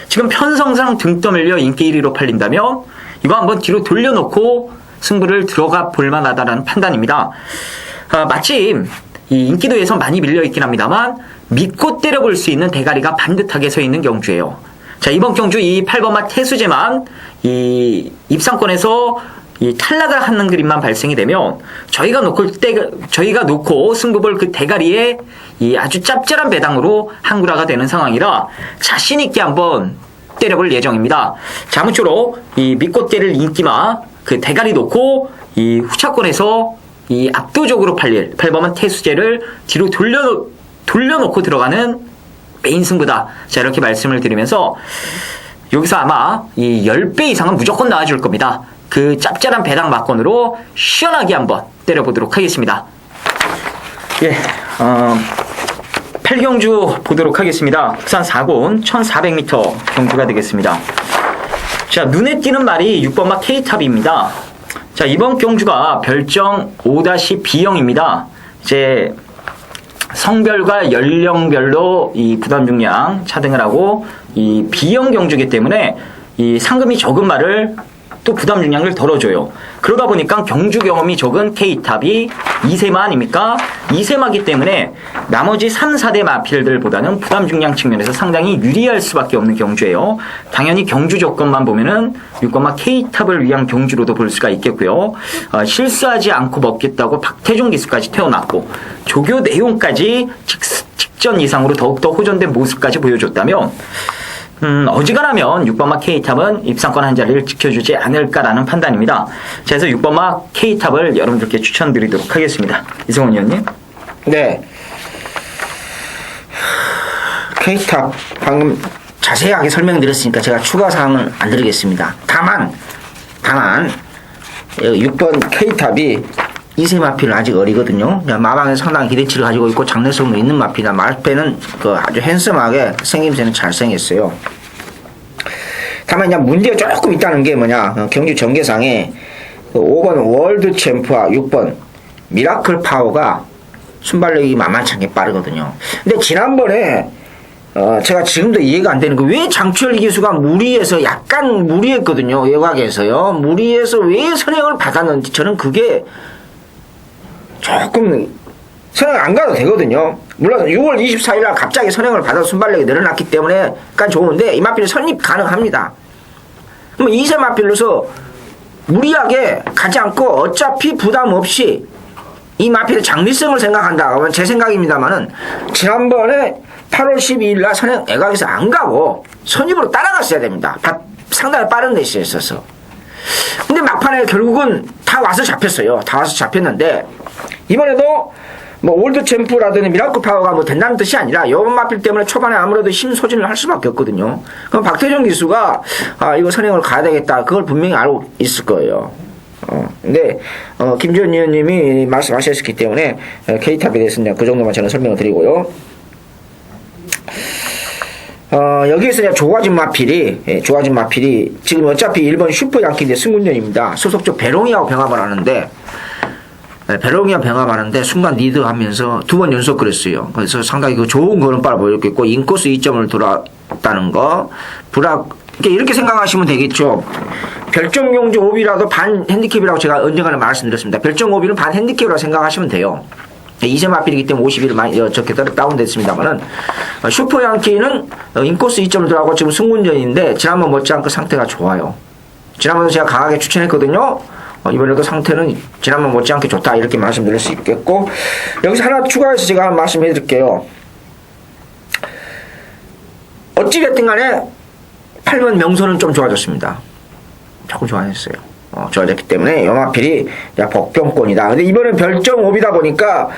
지금 편성상 등 떠밀려 인기 1위로 팔린다면 이거 한번 뒤로 돌려놓고 승부를 들어가 볼만하다라는 판단입니다. 마침 이 인기도에서 많이 밀려있긴 합니다만 믿고 때려볼 수 있는 대가리가 반듯하게 서 있는 경주예요. 자, 이번 경주 이 8번마 태수제만 이 입상권에서 이 탈락을 하는 그림만 발생이 되면 저희가 놓고 승부볼 그 대가리에 이 아주 짭짤한 배당으로 항구라가 되는 상황이라 자신있게 한번 때려볼 예정입니다. 자, 아무쪼록 이 믿고 때릴 인기마 그 대가리 놓고 이 후차권에서 이 압도적으로 팔릴 8번마 태수제를 뒤로 돌려놓고 들어가는 메인 승부다. 자, 이렇게 말씀을 드리면서 여기서 아마 이 10배 이상은 무조건 나와줄 겁니다. 그 짭짤한 배당 막건으로 시원하게 한번 때려보도록 하겠습니다. 예, 8경주 보도록 하겠습니다. 국산 4군 1400m 경주가 되겠습니다. 자, 눈에 띄는 말이 6번마 K탑입니다. 자, 이번 경주가 별정 5-B형입니다. 이제 성별과 연령별로 이 부담 중량 차등을 하고 이 B형 경주이기 때문에 이 상금이 적은 말을 또 부담 중량을 덜어줘요. 그러다 보니까 경주 경험이 적은 K탑이 2세마 아닙니까? 2세마기 때문에 나머지 3, 4대 마필들보다는 부담 중량 측면에서 상당히 유리할 수밖에 없는 경주예요. 당연히 경주 조건만 보면은 6번마 K탑을 위한 경주로도 볼 수가 있겠고요. 실수하지 않고 먹겠다고 박태종 기수까지 태어났고 조교 내용까지 직전 이상으로 더욱더 호전된 모습까지 보여줬다면 어지간하면 6번마 K탑은 입상권 한 자리를 지켜주지 않을까라는 판단입니다. 자, 그래서 6번마 K탑을 여러분들께 추천드리도록 하겠습니다. 이승원 의원님. 네. K탑 방금 자세하게 설명드렸으니까 제가 추가 사항은 안 드리겠습니다. 다만 6번 K탑이 2세 마필은 아직 어리거든요. 마방에 상당한 기대치를 가지고 있고 장래성도 있는 마필이다. 말패는 그 아주 핸섬하게 생김새는 잘생겼어요. 다만 그냥 문제가 조금 있다는 게 뭐냐, 경주 전개상에 5번 월드 챔프와 6번 미라클 파워가 순발력이 만만치 않게 빠르거든요. 근데 지난번에 제가 지금도 이해가 안 되는 거, 왜 장추열 기수가 무리해서 약간 무리했거든요. 외곽에서요. 무리해서 왜 선행을 받았는지 저는 그게 조금 선행 안 가도 되거든요. 물론 6월 24일 날 갑자기 선행을 받아서 순발력이 늘어났기 때문에 약간 좋은데 이 마필이 선입 가능합니다. 그럼 2세 마필로서 무리하게 가지 않고 어차피 부담 없이 이 마필의 장리성을 생각한다. 제 생각입니다만은 지난번에 8월 12일 날 선행 애각에서 안 가고 선입으로 따라갔어야 됩니다. 상당히 빠른 데시에 있어서. 근데 막판에 결국은 다 와서 잡혔어요. 다 와서 잡혔는데 이번에도 뭐 올드 챔프라든지 미라클 파워가 뭐 된다는 뜻이 아니라 요번 마필 때문에 초반에 아무래도 힘 소진을 할 수밖에 없거든요. 그럼 박태정 기수가 이거 선행을 가야 되겠다. 그걸 분명히 알고 있을 거예요. 근데 김지현 의원님이 말씀하셨기 때문에 K탑에 대해서는 그 정도만 저는 설명을 드리고요. 여기에서 이제 좋아진 마필이 지금 어차피 일본 슈퍼 양키인데 승군전입니다. 소속적 베롱이하고 병합을 하는데 베롱이와 병합하는데 순간 리드하면서 2번 연속 그랬어요. 그래서 상당히 그 좋은 걸음발을 보였겠고 인코스 2점을 돌았다는 거 이렇게 생각하시면 되겠죠. 별정용주 오비라도 반 핸디캡이라고 제가 언젠가는 말씀드렸습니다. 별정 오비는 반 핸디캡이라고 생각하시면 돼요. 2세 마필이기 때문에 51을 많이 저렇게 다운됐습니다만은 슈퍼 양키는 인코스 2점을 들어가고 지금 승군전인데 지난번 못지않게 상태가 좋아요. 지난번에 제가 강하게 추천했거든요. 이번에도 상태는 지난번 못지않게 좋다 이렇게 말씀드릴 수 있겠고 여기서 하나 추가해서 제가 말씀해 드릴게요. 어찌됐든 간에 8번 명소는 좀 좋아졌습니다. 조금 좋아졌어요. 좋아졌기 때문에 요마필이 복병권이다. 근데 이번엔 별점 5이다 보니까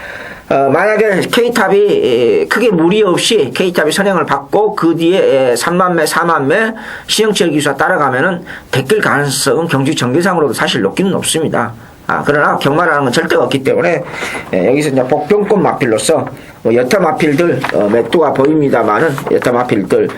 만약에 K탑이 크게 무리 없이 K탑이 선행을 받고 그 뒤에 3만매, 4만매 시영철 기수가 따라가면은 데낄 가능성은 경주 정계상으로도 사실 높기는 높습니다. 그러나 경마라는 건 절대 없기 때문에 여기서 이제 복병권 마필로서 여타 마필들 매도가 보입니다만은 여타 마필들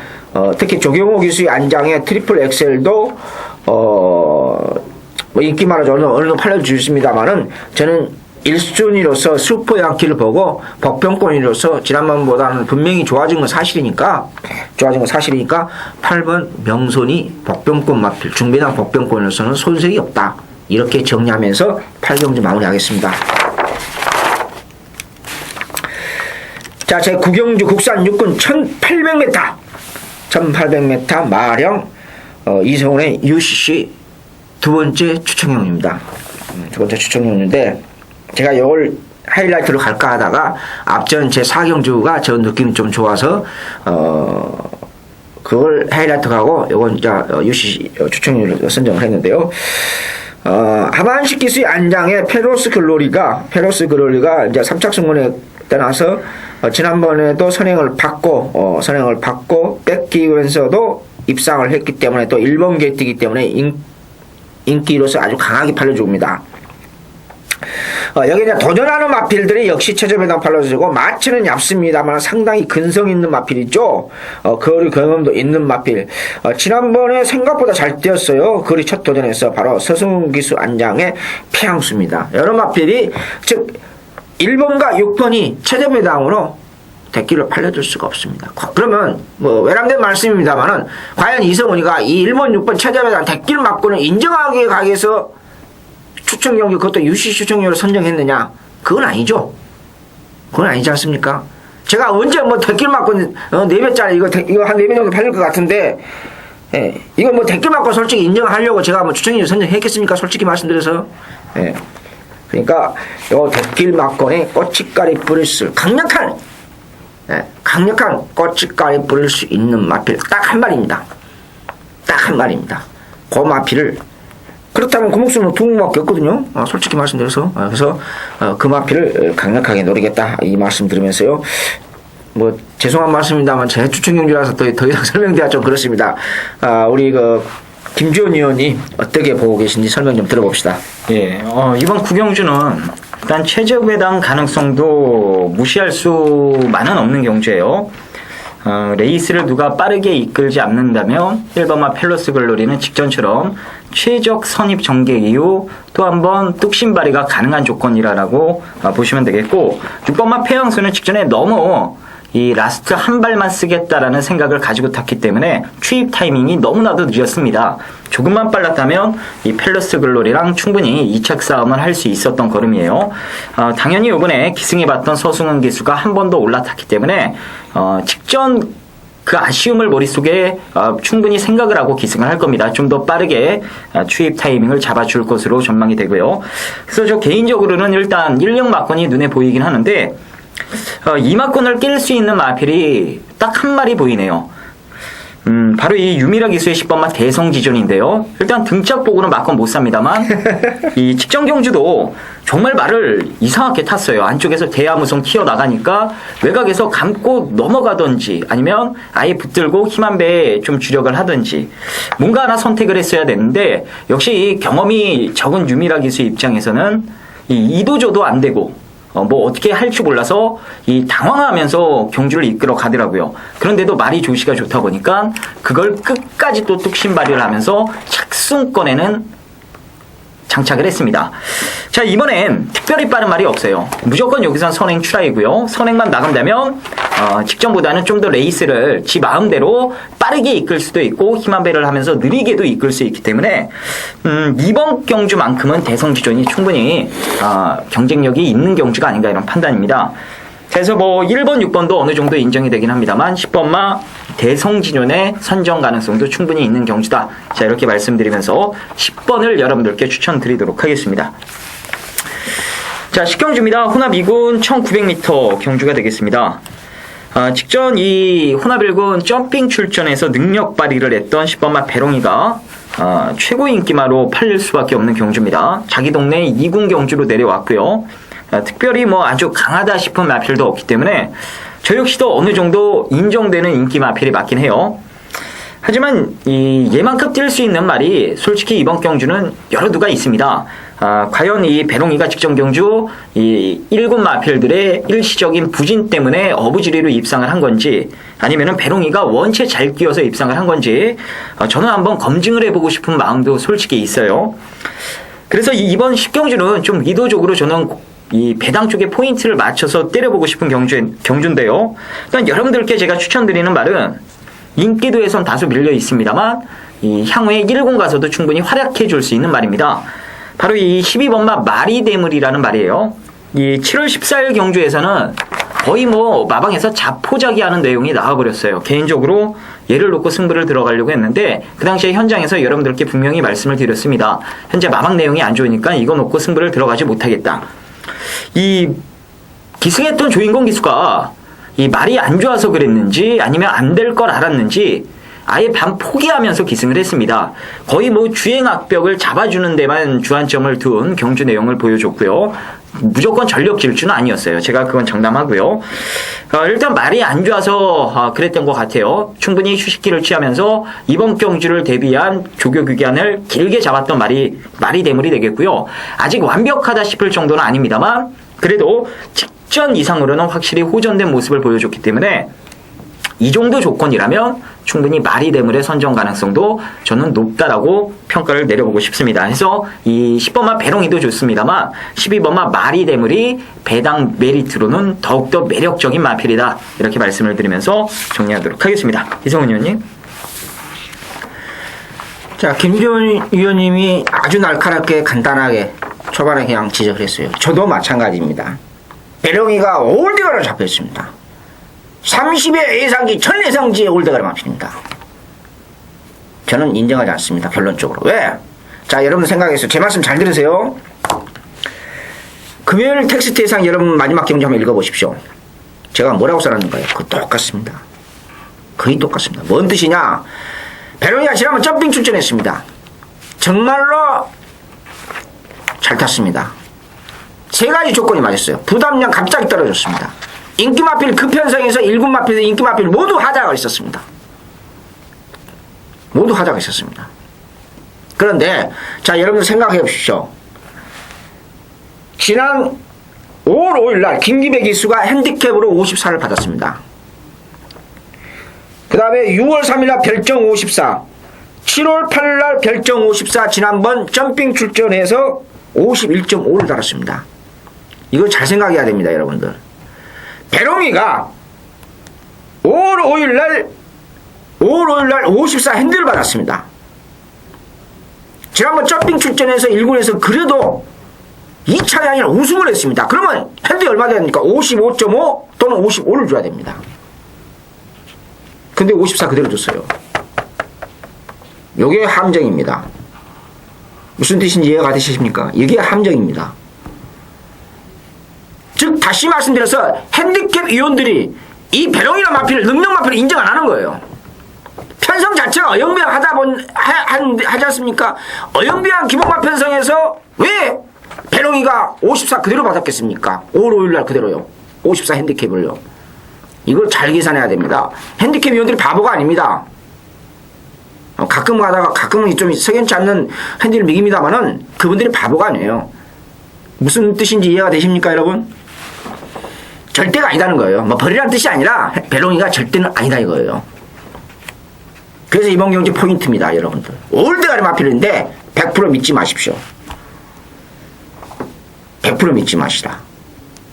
특히 조경호 기수의 안장에 트리플 엑셀도 뭐 인기 많아서 어느 정도 팔려주십니다만은 저는 1순위로서 슈퍼 양키를 보고 복병권이로서 지난번보다는 분명히 좋아진 건 사실이니까 8번 명손이 복병권 마필 중배당 복병권으로서는 손색이 없다. 이렇게 정리하면서 8경주 마무리하겠습니다. 자, 제 9경주 국산 육군 1800m 마령 이성훈의 UCC 두 번째 추천형입니다. 두 번째 추천형인데 제가 이걸 하이라이트로 갈까 하다가 앞전 제 4경주가 저 느낌이 좀 좋아서 그걸 하이라이트 가고 이건 이제 UCC 추천형으로 선정을 했는데요. 하반식 기수의 안장에 페로스 글로리가 이제 3착 승문에 떠나서 지난번에도 선행을 받고 뺏기면서도 입상을 했기 때문에 또 1번 게이트이기 때문에 인기로서 아주 강하게 팔려줍니다. 여기 이제 도전하는 마필들이 역시 최저배당 팔려주고 마치는 얇습니다만 상당히 근성 있는 마필이죠. 거리 경험도 있는 마필. 지난번에 생각보다 잘 뛰었어요. 거리 첫 도전에서 바로 서승훈 기수 안장의 피항수입니다. 여러 마필이 즉 1번과 6번이 최저배당으로 대기를 팔려줄 수가 없습니다. 그러면 뭐 외람된 말씀입니다만은 과연 이성훈이가 이 1번, 6번 최저배당 대기를 맞고는 인정하게 가기 위해서 추천 경기 그것도 UC 추천료를 선정했느냐? 그건 아니죠. 그건 아니지 않습니까? 제가 언제 뭐 대기를 맞고 4배짜리 이거 한 4배 정도 팔릴 것 같은데 이거 뭐 대기를 맞고 솔직히 인정하려고 제가 뭐 추천료 선정했겠습니까? 솔직히 말씀드려서 그러니까 요 대길 막건에 꼬치까리 뿌릴 수 강력한 꼬치까리 뿌릴 수 있는 마필 딱 한 마리입니다. 딱 한 마리입니다. 그 마필을 그렇다면 그 목숨은 두 명밖에 없거든요. 솔직히 말씀드려서 그래서 그 마필을 강력하게 노리겠다 이 말씀 드리면서요. 뭐 죄송한 말씀입니다만 제 추천 경주라서 더 이상 설명드리기가 좀 그렇습니다. 우리 김주현 의원이 어떻게 보고 계신지 설명 좀 들어봅시다. 예, 이번 구경주는 일단 최저배당 가능성도 무시할 수만은 없는 경주예요. 레이스를 누가 빠르게 이끌지 않는다면 1번마 펠로스 글로리는 직전처럼 최적 선입 전개 이후 또 한 번 뚝심발이가 가능한 조건이라고 보시면 되겠고 6번마 폐양수는 직전에 너무 이 라스트 한 발만 쓰겠다라는 생각을 가지고 탔기 때문에 추입 타이밍이 너무나도 늦었습니다. 조금만 빨랐다면 이 펠러스 글로리랑 충분히 2착 싸움을 할 수 있었던 걸음이에요. 당연히 이번에 기승해봤던 서승훈 기수가 한 번 더 올라탔기 때문에 직전 그 아쉬움을 머릿속에 충분히 생각을 하고 기승을 할 겁니다. 좀 더 빠르게 추입 타이밍을 잡아줄 것으로 전망이 되고요. 그래서 저 개인적으로는 일단 1령 마건이 눈에 보이긴 하는데 이 마건을 깰 수 있는 마필이 딱 한 마리 보이네요. 바로 이 유미라 기수의 10번마 대성지존인데요. 일단 등짝 보고는 마건 못 삽니다만 이 직전 경주도 정말 말을 이상하게 탔어요. 안쪽에서 대야무성 튀어나가니까 외곽에서 감고 넘어가든지 아니면 아예 붙들고 힘한 배에 좀 주력을 하든지 뭔가 하나 선택을 했어야 되는데 역시 이 경험이 적은 유미라 기수 입장에서는 이 이도저도 안 되고 뭐 어떻게 할 줄 몰라서 이 당황하면서 경주를 이끌어 가더라고요. 그런데도 말이 조시가 좋다 보니까 그걸 끝까지 또 뚝심발휘를 하면서 착순권에는 장착을 했습니다. 자, 이번엔 특별히 빠른 말이 없어요. 무조건 여기선 선행 출하이고요. 선행만 나간다면 직전보다는 좀 더 레이스를 지 마음대로 빠르게 이끌 수도 있고 힘한 배를 하면서 느리게도 이끌 수 있기 때문에 이번 경주만큼은 대성지존이 충분히 경쟁력이 있는 경주가 아닌가 이런 판단입니다. 그래서 뭐 1번, 6번도 어느 정도 인정이 되긴 합니다만 10번마 대성지존의 선정 가능성도 충분히 있는 경주다. 자, 이렇게 말씀드리면서 10번을 여러분들께 추천드리도록 하겠습니다. 자, 10경주입니다. 혼합 2군 1900m 경주가 되겠습니다. 직전 이 혼합 1군 점핑 출전에서 능력 발휘를 했던 10번마 배롱이가 최고 인기마로 팔릴 수밖에 없는 경주입니다. 자기 동네 2군 경주로 내려왔고요. 특별히 뭐 아주 강하다 싶은 마필도 없기 때문에 저 역시도 어느 정도 인정되는 인기 마필이 맞긴 해요. 하지만 얘만큼 뛸 수 있는 말이 솔직히 이번 경주는 여러 두가 있습니다. 과연 이 배롱이가 직전 경주 이 1군 마필들의 일시적인 부진 때문에 어부지리로 입상을 한 건지 아니면은 배롱이가 원체 잘 끼어서 입상을 한 건지 저는 한번 검증을 해보고 싶은 마음도 솔직히 있어요. 그래서 이번 10경주는 좀 의도적으로 저는 이 배당 쪽에 포인트를 맞춰서 때려보고 싶은 경주인데요. 일단 여러분들께 제가 추천드리는 말은 인기도에선 다소 밀려 있습니다만 이 향후에 1군 가서도 충분히 활약해 줄 수 있는 말입니다. 바로 이 12번마 마리대물이라는 말이에요. 이 7월 14일 경주에서는 거의 뭐 마방에서 자포자기하는 내용이 나와버렸어요. 개인적으로 얘를 놓고 승부를 들어가려고 했는데 그 당시에 현장에서 여러분들께 분명히 말씀을 드렸습니다. 현재 마방 내용이 안 좋으니까 이거 놓고 승부를 들어가지 못하겠다. 이 기승했던 조인공 기수가 이 말이 안 좋아서 그랬는지 아니면 안 될 걸 알았는지 아예 반 포기하면서 기승을 했습니다. 거의 뭐 주행 악벽을 잡아주는 데만 주안점을 둔 경주 내용을 보여줬고요. 무조건 전력 질주는 아니었어요. 제가 그건 장담하고요. 일단 말이 안 좋아서 그랬던 것 같아요. 충분히 휴식기를 취하면서 이번 경주를 대비한 조교 기간을 길게 잡았던 말이 대물이 되겠고요. 아직 완벽하다 싶을 정도는 아닙니다만 그래도 직전 이상으로는 확실히 호전된 모습을 보여줬기 때문에 이 정도 조건이라면 충분히 마리 대물의 선정 가능성도 저는 높다라고 평가를 내려보고 싶습니다. 그래서 이 10번마 배롱이도 좋습니다만 12번마 마리 대물이 배당 메리트로는 더욱더 매력적인 마필이다. 이렇게 말씀을 드리면서 정리하도록 하겠습니다. 이성훈 의원님. 자, 김지원 의원님이 아주 날카롭게 간단하게 초반에 그냥 지적을 했어요. 저도 마찬가지입니다. 배롱이가 올드가로 잡혔습니다. 30의 예상기 전 예상지의 올드가를 마필입니다. 저는 인정하지 않습니다. 결론적으로. 왜? 자, 여러분 생각해서 제 말씀 잘 들으세요. 금요일 텍스트 예상 여러분 마지막 경주 한번 읽어보십시오. 제가 뭐라고 써놨는가요? 그거 똑같습니다. 거의 똑같습니다. 뭔 뜻이냐? 배롱이가 지난번 점핑 출전했습니다. 정말로 잘 탔습니다. 세 가지 조건이 맞았어요. 부담량 갑자기 떨어졌습니다. 인기 마필 급편성에서 1군 마필, 인기 마필 모두 하자가 있었습니다. 모두 하자가 있었습니다. 그런데 자, 여러분 생각해 보십시오. 지난 5월 5일 날 김기배 기수가 핸디캡으로 54를 받았습니다. 그 다음에 6월 3일 날 별정 54, 7월 8일 날 별정 54, 지난번 점핑 출전해서 51.5를 달았습니다. 이거 잘 생각해야 됩니다, 여러분들. 배롱이가 5월 5일 날 54 핸디를 받았습니다. 지난번 점핑 출전해서 1군에서 그래도 2차가 아니라 우승을 했습니다. 그러면 핸디 얼마 됩니까? 55.5 또는 55를 줘야 됩니다. 근데 54 그대로 줬어요. 요게 함정입니다. 무슨 뜻인지 이해가 되십니까? 이게 함정입니다. 즉 다시 말씀드려서 핸디캡 위원들이 이 배롱이나 마피를 능력 마피를 인정 안 하는 거예요. 편성 자체가 어영부양 하지 않습니까? 어영부양 기본마 편성에서 왜 배롱이가 54 그대로 받았겠습니까? 5월 5일 날 그대로요. 54 핸디캡을요. 이걸 잘 계산해야 됩니다. 핸디캡 위원들이 바보가 아닙니다. 가끔 가다가 가끔은 좀 석연치 않는 핸디를 먹입니다만은 그분들이 바보가 아니에요. 무슨 뜻인지 이해가 되십니까, 여러분? 절대가 아니다는 거예요. 뭐 벌이라는 뜻이 아니라 배롱이가 절대는 아니다 이거예요. 그래서 이번 경기 포인트입니다, 여러분들. 올드가리 마필인데 100% 믿지 마십시오. 100% 믿지 마시라.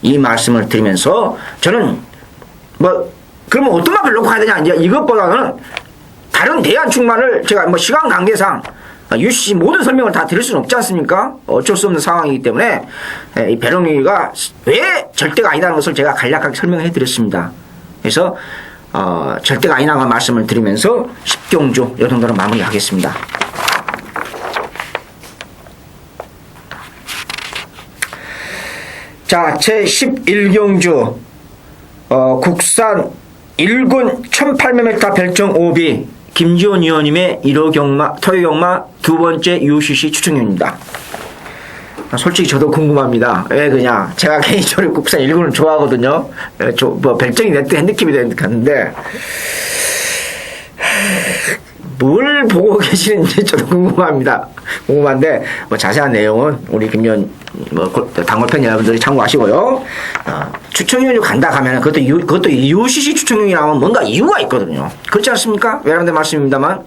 이 말씀을 드리면서 저는 뭐 그러면 어떤 마필 놓고 가야 되냐 이제 이것보다는 다른 대안 충만을 제가 뭐 시간 관계상 UCC 모든 설명을 다 드릴 수는 없지 않습니까? 어쩔 수 없는 상황이기 때문에 이 배롱이가 왜 절대가 아니다는 것을 제가 간략하게 설명해 드렸습니다. 그래서 절대가 아니라는 말씀을 드리면서 10경주 이 정도로 마무리하겠습니다. 자, 제11경주 국산 1군 1800m 별정 오비 김지원 위원님의 1호 경마, 토요 경마 두 번째 UCC 추천입니다. 솔직히 저도 궁금합니다. 왜 그냥 제가 개인적으로 국산 1군을 좋아하거든요. 뭐 별정이 됐든 핸디캡이 됐든 갔는데 뭘 보고 계시는지 저도 궁금합니다. 궁금한데 뭐 자세한 내용은 우리 김연 당골팬 여러분들이 참고하시고요. 추천위원이 간다 하면 그것도 UCC 추천위원이 나오면 뭔가 이유가 있거든요. 그렇지 않습니까? 외람된 말씀입니다만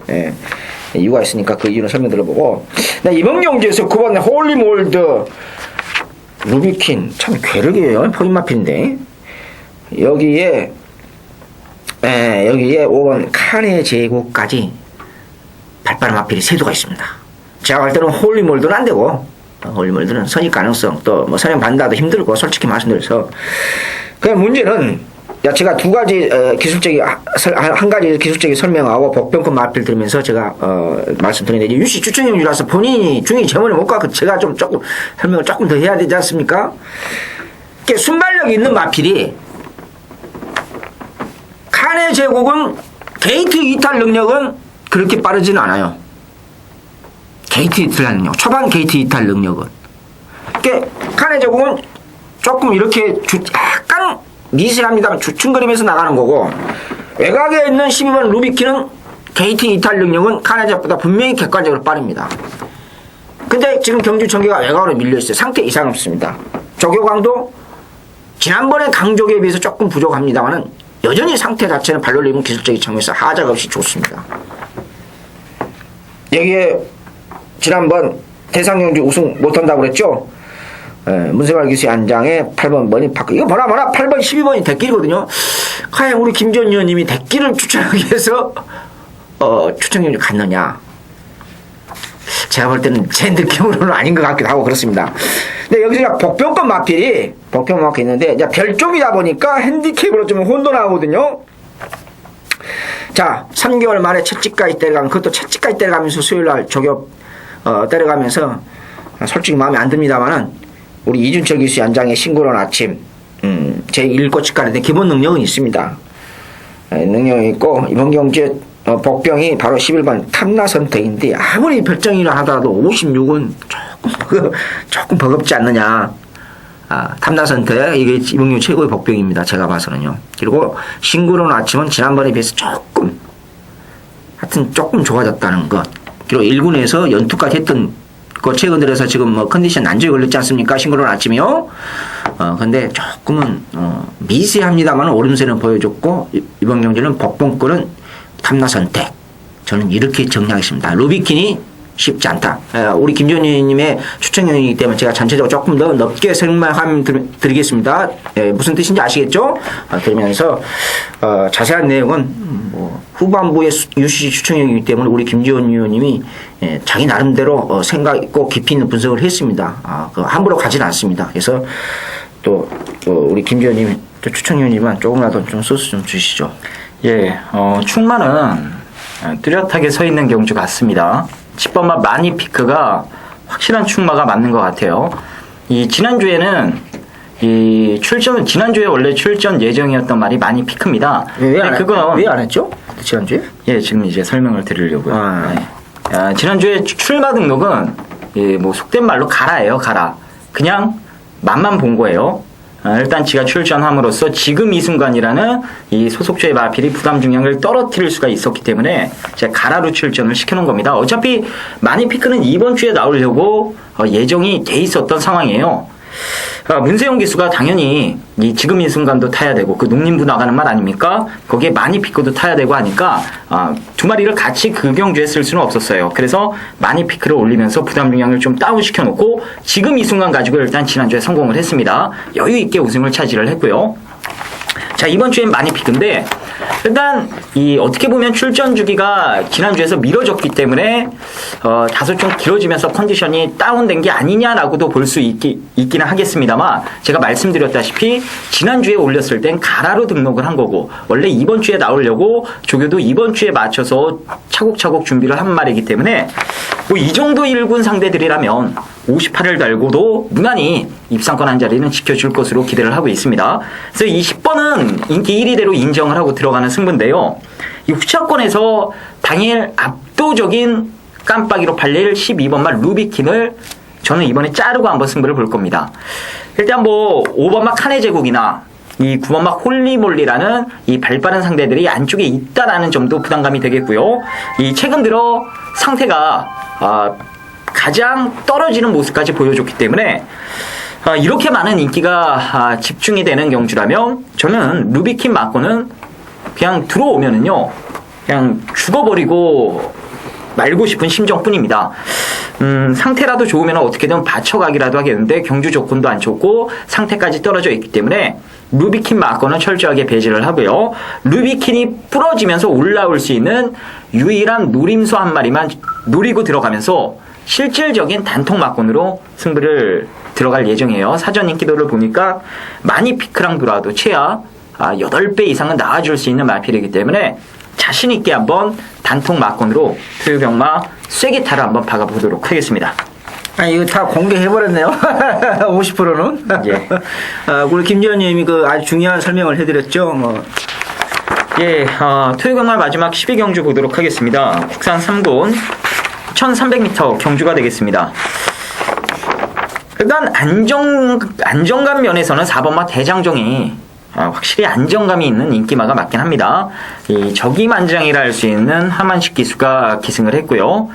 이유가 있으니까 그 이유는 설명 들어보고 이번 경기에서 9번 홀리몰드 루비킨 참 괴력이에요. 포인마필인데 여기에 5번 칸의 제국까지 발빠른 마필이 세도가 있습니다. 제가 볼 때는 홀리몰드는 안 되고 홀리몰드는 선입 가능성 또 뭐 선임 받는다도 힘들고 솔직히 말씀드려서 그 문제는 제가 두 가지 기술적인 한 가지 기술적인 설명하고 복병권 마필 들으면서 제가 말씀드리는데 유시 추천형이라서 본인이 중위 재원을 못 가고 제가 좀 조금 설명을 조금 더 해야 되지 않습니까? 순발력이 있는 마필이 칸의 제국은 게이트 이탈 능력은 그렇게 빠르지는 않아요. 게이트 이탈 능력, 초반 게이트 이탈 능력은. 칸의 제국은 조금 이렇게 약간 미세합니다만 주춤거리면서 나가는 거고, 외곽에 있는 12번 루비키는 게이트 이탈 능력은 칸의 제국보다 분명히 객관적으로 빠릅니다. 근데 지금 경주 전개가 외곽으로 밀려있어요. 상태 이상 없습니다. 조교광도 지난번에 강조기에 비해서 조금 부족합니다만은 여전히 상태 자체는 발놀림은 기술적인 측면에서 하자가 없이 좋습니다. 여기에 지난번 대상경주 우승 못한다고 그랬죠? 문세발 기수의 안장에 8번 머니 파크. 이거 뭐라 8번 12번이 대길이거든요. 과연 우리 김지원 의원님이 대길을 추천하기 위해서 추천경주 갔느냐? 제가 볼 때는 제 느낌으로는 아닌 것 같기도 하고 그렇습니다. 근데 여기서 복병권 마필이 있는데 이제 별종이다 보니까 핸디캡으로 좀 혼돈하거든요. 자, 3개월 만에 채찍까지 때려가면 그것도 채찍까지 때려가면서 수요일날 조교 때려가면서 솔직히 마음에 안 듭니다만은 우리 이준철 기수 연장의 싱그러운 아침 제1고치까지 기본 능력은 있습니다. 능력이 있고 이번 경기에 복병이 바로 11번 탐나 선택인데 아무리 별정이라 하더라도 56은 조금 버겁지 않느냐. 탐나 선택 이게 이번 경기 최고의 복병입니다. 제가 봐서는요. 그리고 싱그러운 아침은 지난번에 비해서 조금 좋아졌다는 것. 그리고 1군에서 연투까지 했던 거 최근 들어서 지금 뭐 컨디션 난조에 걸렸지 않습니까? 싱그러운 아침이요. 근데 조금은 미세합니다만 오름세는 보여줬고 이번 경기는 복병권은 탐나 선택. 저는 이렇게 정리하겠습니다. 루비킨이 쉽지 않다. 우리 김지원님의 추천형이기 때문에 제가 전체적으로 조금 더 넓게 설명드리겠습니다. 무슨 뜻인지 아시겠죠? 그러면서 자세한 내용은 뭐 후반부의 UCC 추천형이기 때문에 우리 김지원 의원님이 자기 나름대로 생각 있고 깊이 있는 분석을 했습니다. 함부로 가지는 않습니다. 그래서 또 우리 김지원님 추천위원님은 조금이라도 좀 소스 좀 주시죠. 예, 충마는 뚜렷하게 서 있는 경주 같습니다. 10번마 마니피크가 확실한 충마가 맞는 것 같아요. 이 지난주에는 지난주에 원래 출전 예정이었던 말이 마니피크입니다. 왜 안 했죠? 지난주에? 예, 지금 이제 설명을 드리려고요. 네. 지난주에 출마 등록은 뭐 속된 말로 가라예요, 가라. 그냥 맛만 본 거예요. 일단 지가 출전함으로써 지금 이 순간이라는 이 소속주의 마필이 부담 중량을 떨어뜨릴 수가 있었기 때문에 제가 가라로 출전을 시켜놓은 겁니다. 어차피 마니피크는 이번 주에 나오려고 예정이 돼 있었던 상황이에요. 문세용 기수가 당연히 지금 이 순간도 타야 되고 그 농림부 나가는 말 아닙니까? 거기에 마니피크도 타야 되고 하니까 두 마리를 같이 그 경주에 쓸 수는 없었어요. 그래서 마니피크를 올리면서 부담 중량을 좀 다운시켜 놓고 지금 이 순간 가지고 일단 지난주에 성공을 했습니다. 여유 있게 우승을 차지를 했고요. 자, 이번 주엔 마니피크인데 일단 어떻게 보면 출전 주기가 지난주에서 미뤄졌기 때문에 다소 좀 길어지면서 컨디션이 다운된 게 아니냐라고도 볼 수 있기는 하겠습니다만 제가 말씀드렸다시피 지난주에 올렸을 땐 가라로 등록을 한 거고 원래 이번 주에 나오려고 조교도 이번 주에 맞춰서 차곡차곡 준비를 한 말이기 때문에 뭐 이 정도 1군 상대들이라면 58을 달고도 무난히 입상권 한 자리는 지켜줄 것으로 기대를 하고 있습니다. 그래서 이 10번은 인기 1위대로 인정을 하고 들어가는 승부인데요. 이 후차권에서 당일 압도적인 깜빡이로 팔릴 12번 말 루비킨을 저는 이번에 자르고 한번 승부를 볼 겁니다. 일단 뭐 5번 막 칸의 제국이나 이 9번 막 홀리몰리라는 이 발빠른 상대들이 안쪽에 있다라는 점도 부담감이 되겠고요. 이 최근 들어 상태가 가장 떨어지는 모습까지 보여줬기 때문에 이렇게 많은 인기가 집중이 되는 경주라면 저는 루비킨 맞고는 그냥 들어오면은요 그냥 죽어버리고 말고 싶은 심정뿐입니다. 상태라도 좋으면 어떻게든 받쳐가기라도 하겠는데 경주 조건도 안 좋고 상태까지 떨어져 있기 때문에 루비킨 맞고는 철저하게 배제를 하고요. 루비킨이 부러지면서 올라올 수 있는 유일한 노림수 한 마리만 노리고 들어가면서 실질적인 단통 막건으로 승부를 들어갈 예정이에요. 사전 인기도를 보니까 마니피크랑 돌아도 최하 8배 이상은 나와줄 수 있는 마필이기 때문에 자신있게 한번 단통 막건으로 토요병마 쐐기타를 한번 박아보도록 하겠습니다. 이거 다 공개해버렸네요. 50%는. 예. 우리 김지현님이 아주 중요한 설명을 해드렸죠. 예, 토요병마 마지막 12경주 보도록 하겠습니다. 국산 3군 1300m 경주가 되겠습니다. 일단 안정감 면에서는 4번마 대장정이 확실히 안정감이 있는 인기마가 맞긴 합니다. 이 적임안장이라 할 수 있는 하만식 기수가 기승을 했고요.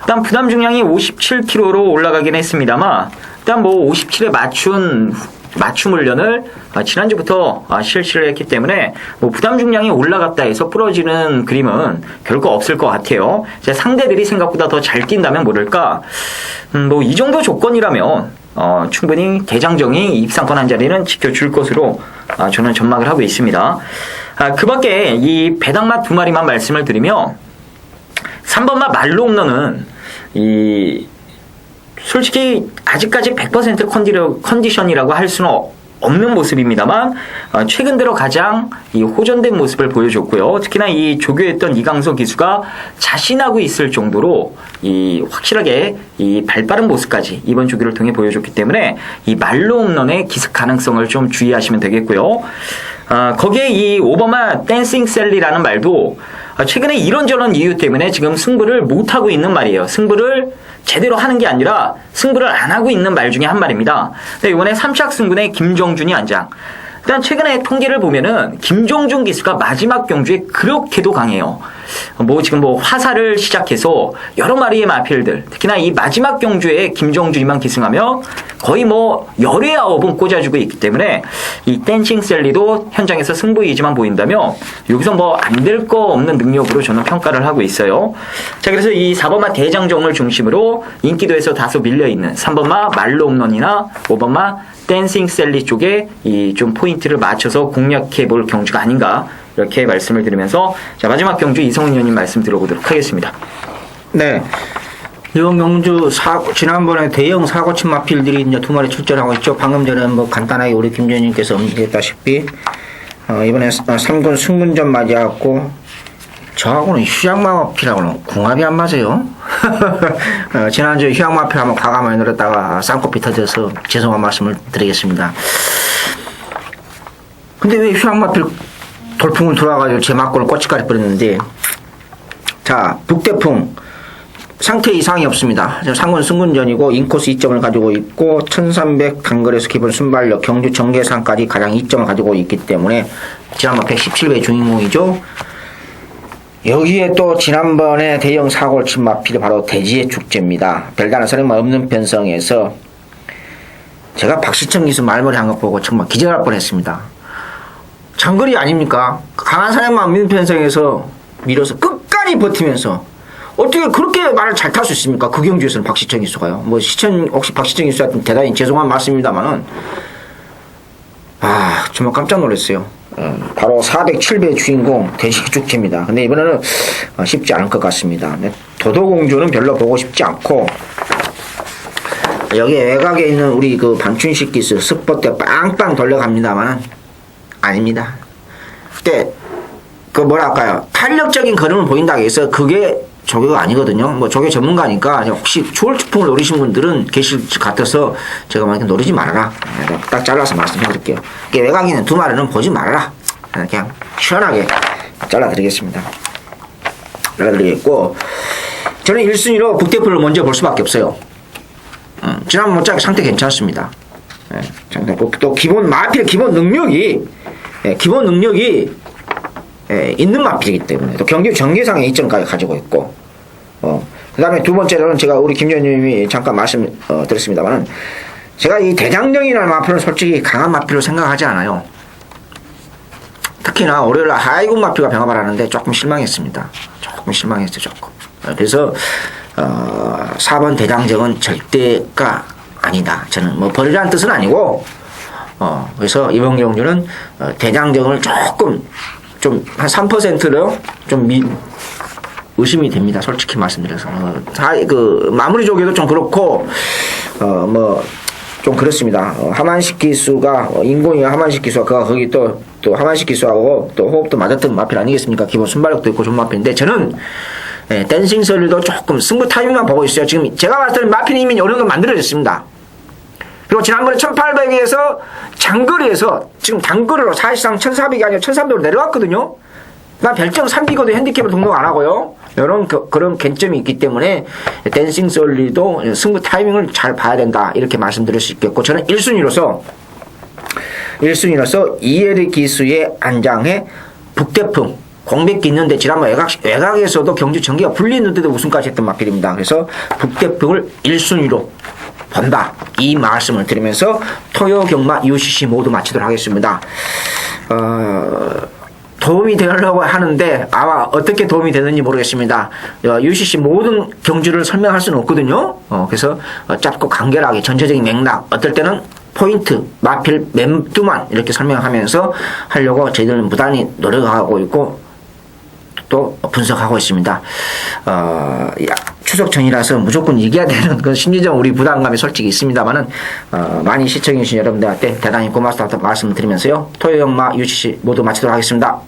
일단 부담 중량이 57kg로 올라가긴 했습니다만 일단 뭐 57에 맞춤 훈련을 지난주부터 실시를 했기 때문에 뭐 부담 중량이 올라갔다 해서 부러지는 그림은 결코 없을 것 같아요. 상대들이 생각보다 더 잘 뛴다면 모를까. 뭐 이 정도 조건이라면 충분히 대장정이 입상권 한 자리는 지켜줄 것으로 저는 전망을 하고 있습니다. 그 밖에 이 배당맛 두 마리만 말씀을 드리면 3번맛 말로 홈런은 솔직히 아직까지 100% 컨디션이라고 할 수는 없는 모습입니다만 최근 들어 가장 호전된 모습을 보여줬고요. 특히나 이 조교했던 이강서 기수가 자신하고 있을 정도로 확실하게 발빠른 모습까지 이번 조교를 통해 보여줬기 때문에 이 말로 홈런의 기습 가능성을 좀 주의하시면 되겠고요. 거기에 이 오버마 댄싱 셀리라는 말도 최근에 이런저런 이유 때문에 지금 승부를 못하고 있는 말이에요. 승부를 제대로 하는 게 아니라 승부를 안 하고 있는 말 중에 한 말입니다. 이번에 3착 승군의 김정준이 안장. 일단 최근에 통계를 보면은 김정준 기수가 마지막 경주에 그렇게도 강해요. 지금 화살을 시작해서 여러 마리의 마필들, 특히나 이 마지막 경주에 김정준이만 기승하며 거의 열의 아홉은 꽂아주고 있기 때문에 이 댄싱 셀리도 현장에서 승부이지만 보인다며 여기서 안 될 거 없는 능력으로 저는 평가를 하고 있어요. 자, 그래서 이 4번마 대장정을 중심으로 인기도에서 다소 밀려있는 3번마 말로 홈런이나 5번마 댄싱 셀리 쪽에 이 좀 포인트를 맞춰서 공략해 볼 경주가 아닌가 이렇게 말씀을 드리면서 자, 마지막 경주 이성훈 의원님 말씀 들어보도록 하겠습니다. 네. 이번 경주 지난번에 대형 사고친 마필들이 이제 2마리 출전하고 있죠. 방금 전에 간단하게 우리 김재님께서 언급했다시피 이번에 3군 승문전 맞이하고 저하고는 휴양마필하고는 궁합이 안 맞아요. 지난주에 휴양마필 한번 과감하게 늘었다가 쌍코피 터져서 죄송한 말씀을 드리겠습니다. 근데 왜 휴양마필 돌풍을 들어와가지고 제 막골을 꼬치까지 뿌렸는데, 자, 북대풍 상태 이상이 없습니다. 상군 승군전이고 인코스 2점을 가지고 있고 1300 단거리에서 기본 순발력 경주 정계상까지 가장 2점을 가지고 있기 때문에 지난번 117회 주인공이죠. 여기에 또 지난번에 대형 사고를 친 마필이 바로 대지의 축제입니다. 별다른 사람만 없는 편성에서 제가 박시청 기수 말머리 한 거 보고 정말 기절할 뻔했습니다. 장거리 아닙니까? 강한 사람만 없는 편성에서 밀어서 끝까지 버티면서 어떻게 그렇게 말을 잘 탈 수 있습니까? 그 경주에서는 박시청 기수가요. 혹시 박시청 기수한테 대단히 죄송한 말씀입니다만은 정말 깜짝 놀랐어요. 바로 407배 주인공 대식축제입니다. 근데 이번에는 쉽지 않을 것 같습니다. 도도공주는 별로 보고 싶지 않고 여기 외곽에 있는 우리 그 반춘식 기수 스포 때 빵빵 돌려갑니다만 아닙니다. 그때 탄력적인 걸음을 보인다고 해서 그게 조교가 아니거든요. 조교 전문가니까 혹시 추월추풍을 노리신 분들은 계실 것 같아서 제가 만약에 노리지 말아라. 딱 잘라서 말씀해드릴게요. 외곽에 있는 2마리는 보지 말아라. 그냥 시원하게 잘라드리겠습니다. 잘라드리겠고, 저는 1순위로 북대표를 먼저 볼 수밖에 없어요. 지난번 못지않게 상태 괜찮습니다. 또 마필 기본 능력이 있는 마필이기 때문에 또 경기 전개상의 2점까지 가지고 있고, 그 다음에 두 번째로는 제가 우리 김전님이 잠깐 말씀 드렸습니다만은 제가 이 대장정이라는 마필은 솔직히 강한 마필로 생각하지 않아요. 특히나 월요일날 하이군 마필과 병합을 하는데 조금 실망했습니다. 조금. 그래서 4번 대장정은 절대가 아니다. 저는 버리라는 뜻은 아니고, 그래서 이번 경주는 대장정을 조금 좀 한 3%로 좀 의심이 됩니다. 솔직히 말씀드려서 마무리 조개도 좀 그렇고 좀 그렇습니다. 하만식 기수가 인공이 하만식 기수가 거기 또 하만식 기수하고 또 호흡도 맞았던 마필 아니겠습니까? 기본 순발력도 있고 좋은 마필인데 저는 댄싱 설도 조금 승부 타이밍만 보고 있어요. 지금 제가 봤을 때는 마필이 이미 어느 정도 만들어졌습니다. 그리고 지난번에 1800에서 장거리에서 지금 단거리로 사실상 1400이 아니라 1300으로 내려왔거든요. 나 별점 3기거든 핸디캡을 등록 안 하고요. 이런 그런 갱점이 있기 때문에 댄싱 솔리도 승부 타이밍을 잘 봐야 된다. 이렇게 말씀드릴 수 있겠고, 저는 1순위로서 이에르 기수의 안장에 북대풍 공백기 있는데 지난번 외곽에서도 경주 전기가 불리는데도 우승까지 했던 마필입니다. 그래서 북대풍을 1순위로 본다. 이 말씀을 드리면서 토요, 경마, UCC 모두 마치도록 하겠습니다. 도움이 되려고 하는데 아마 어떻게 도움이 되는지 모르겠습니다. UCC 모든 경주를 설명할 수는 없거든요. 그래서 짧고 간결하게 전체적인 맥락, 어떨 때는 포인트, 마필, 맴두만 이렇게 설명하면서 하려고 저희들은 무단히 노력하고 있고 또 분석하고 있습니다. 추석 전이라서 무조건 이겨야 되는 그 심리적 우리 부담감이 솔직히 있습니다만은 많이 시청해주신 여러분들한테 대단히 고맙다고 말씀드리면서요. 토요일마 UCC 모두 마치도록 하겠습니다.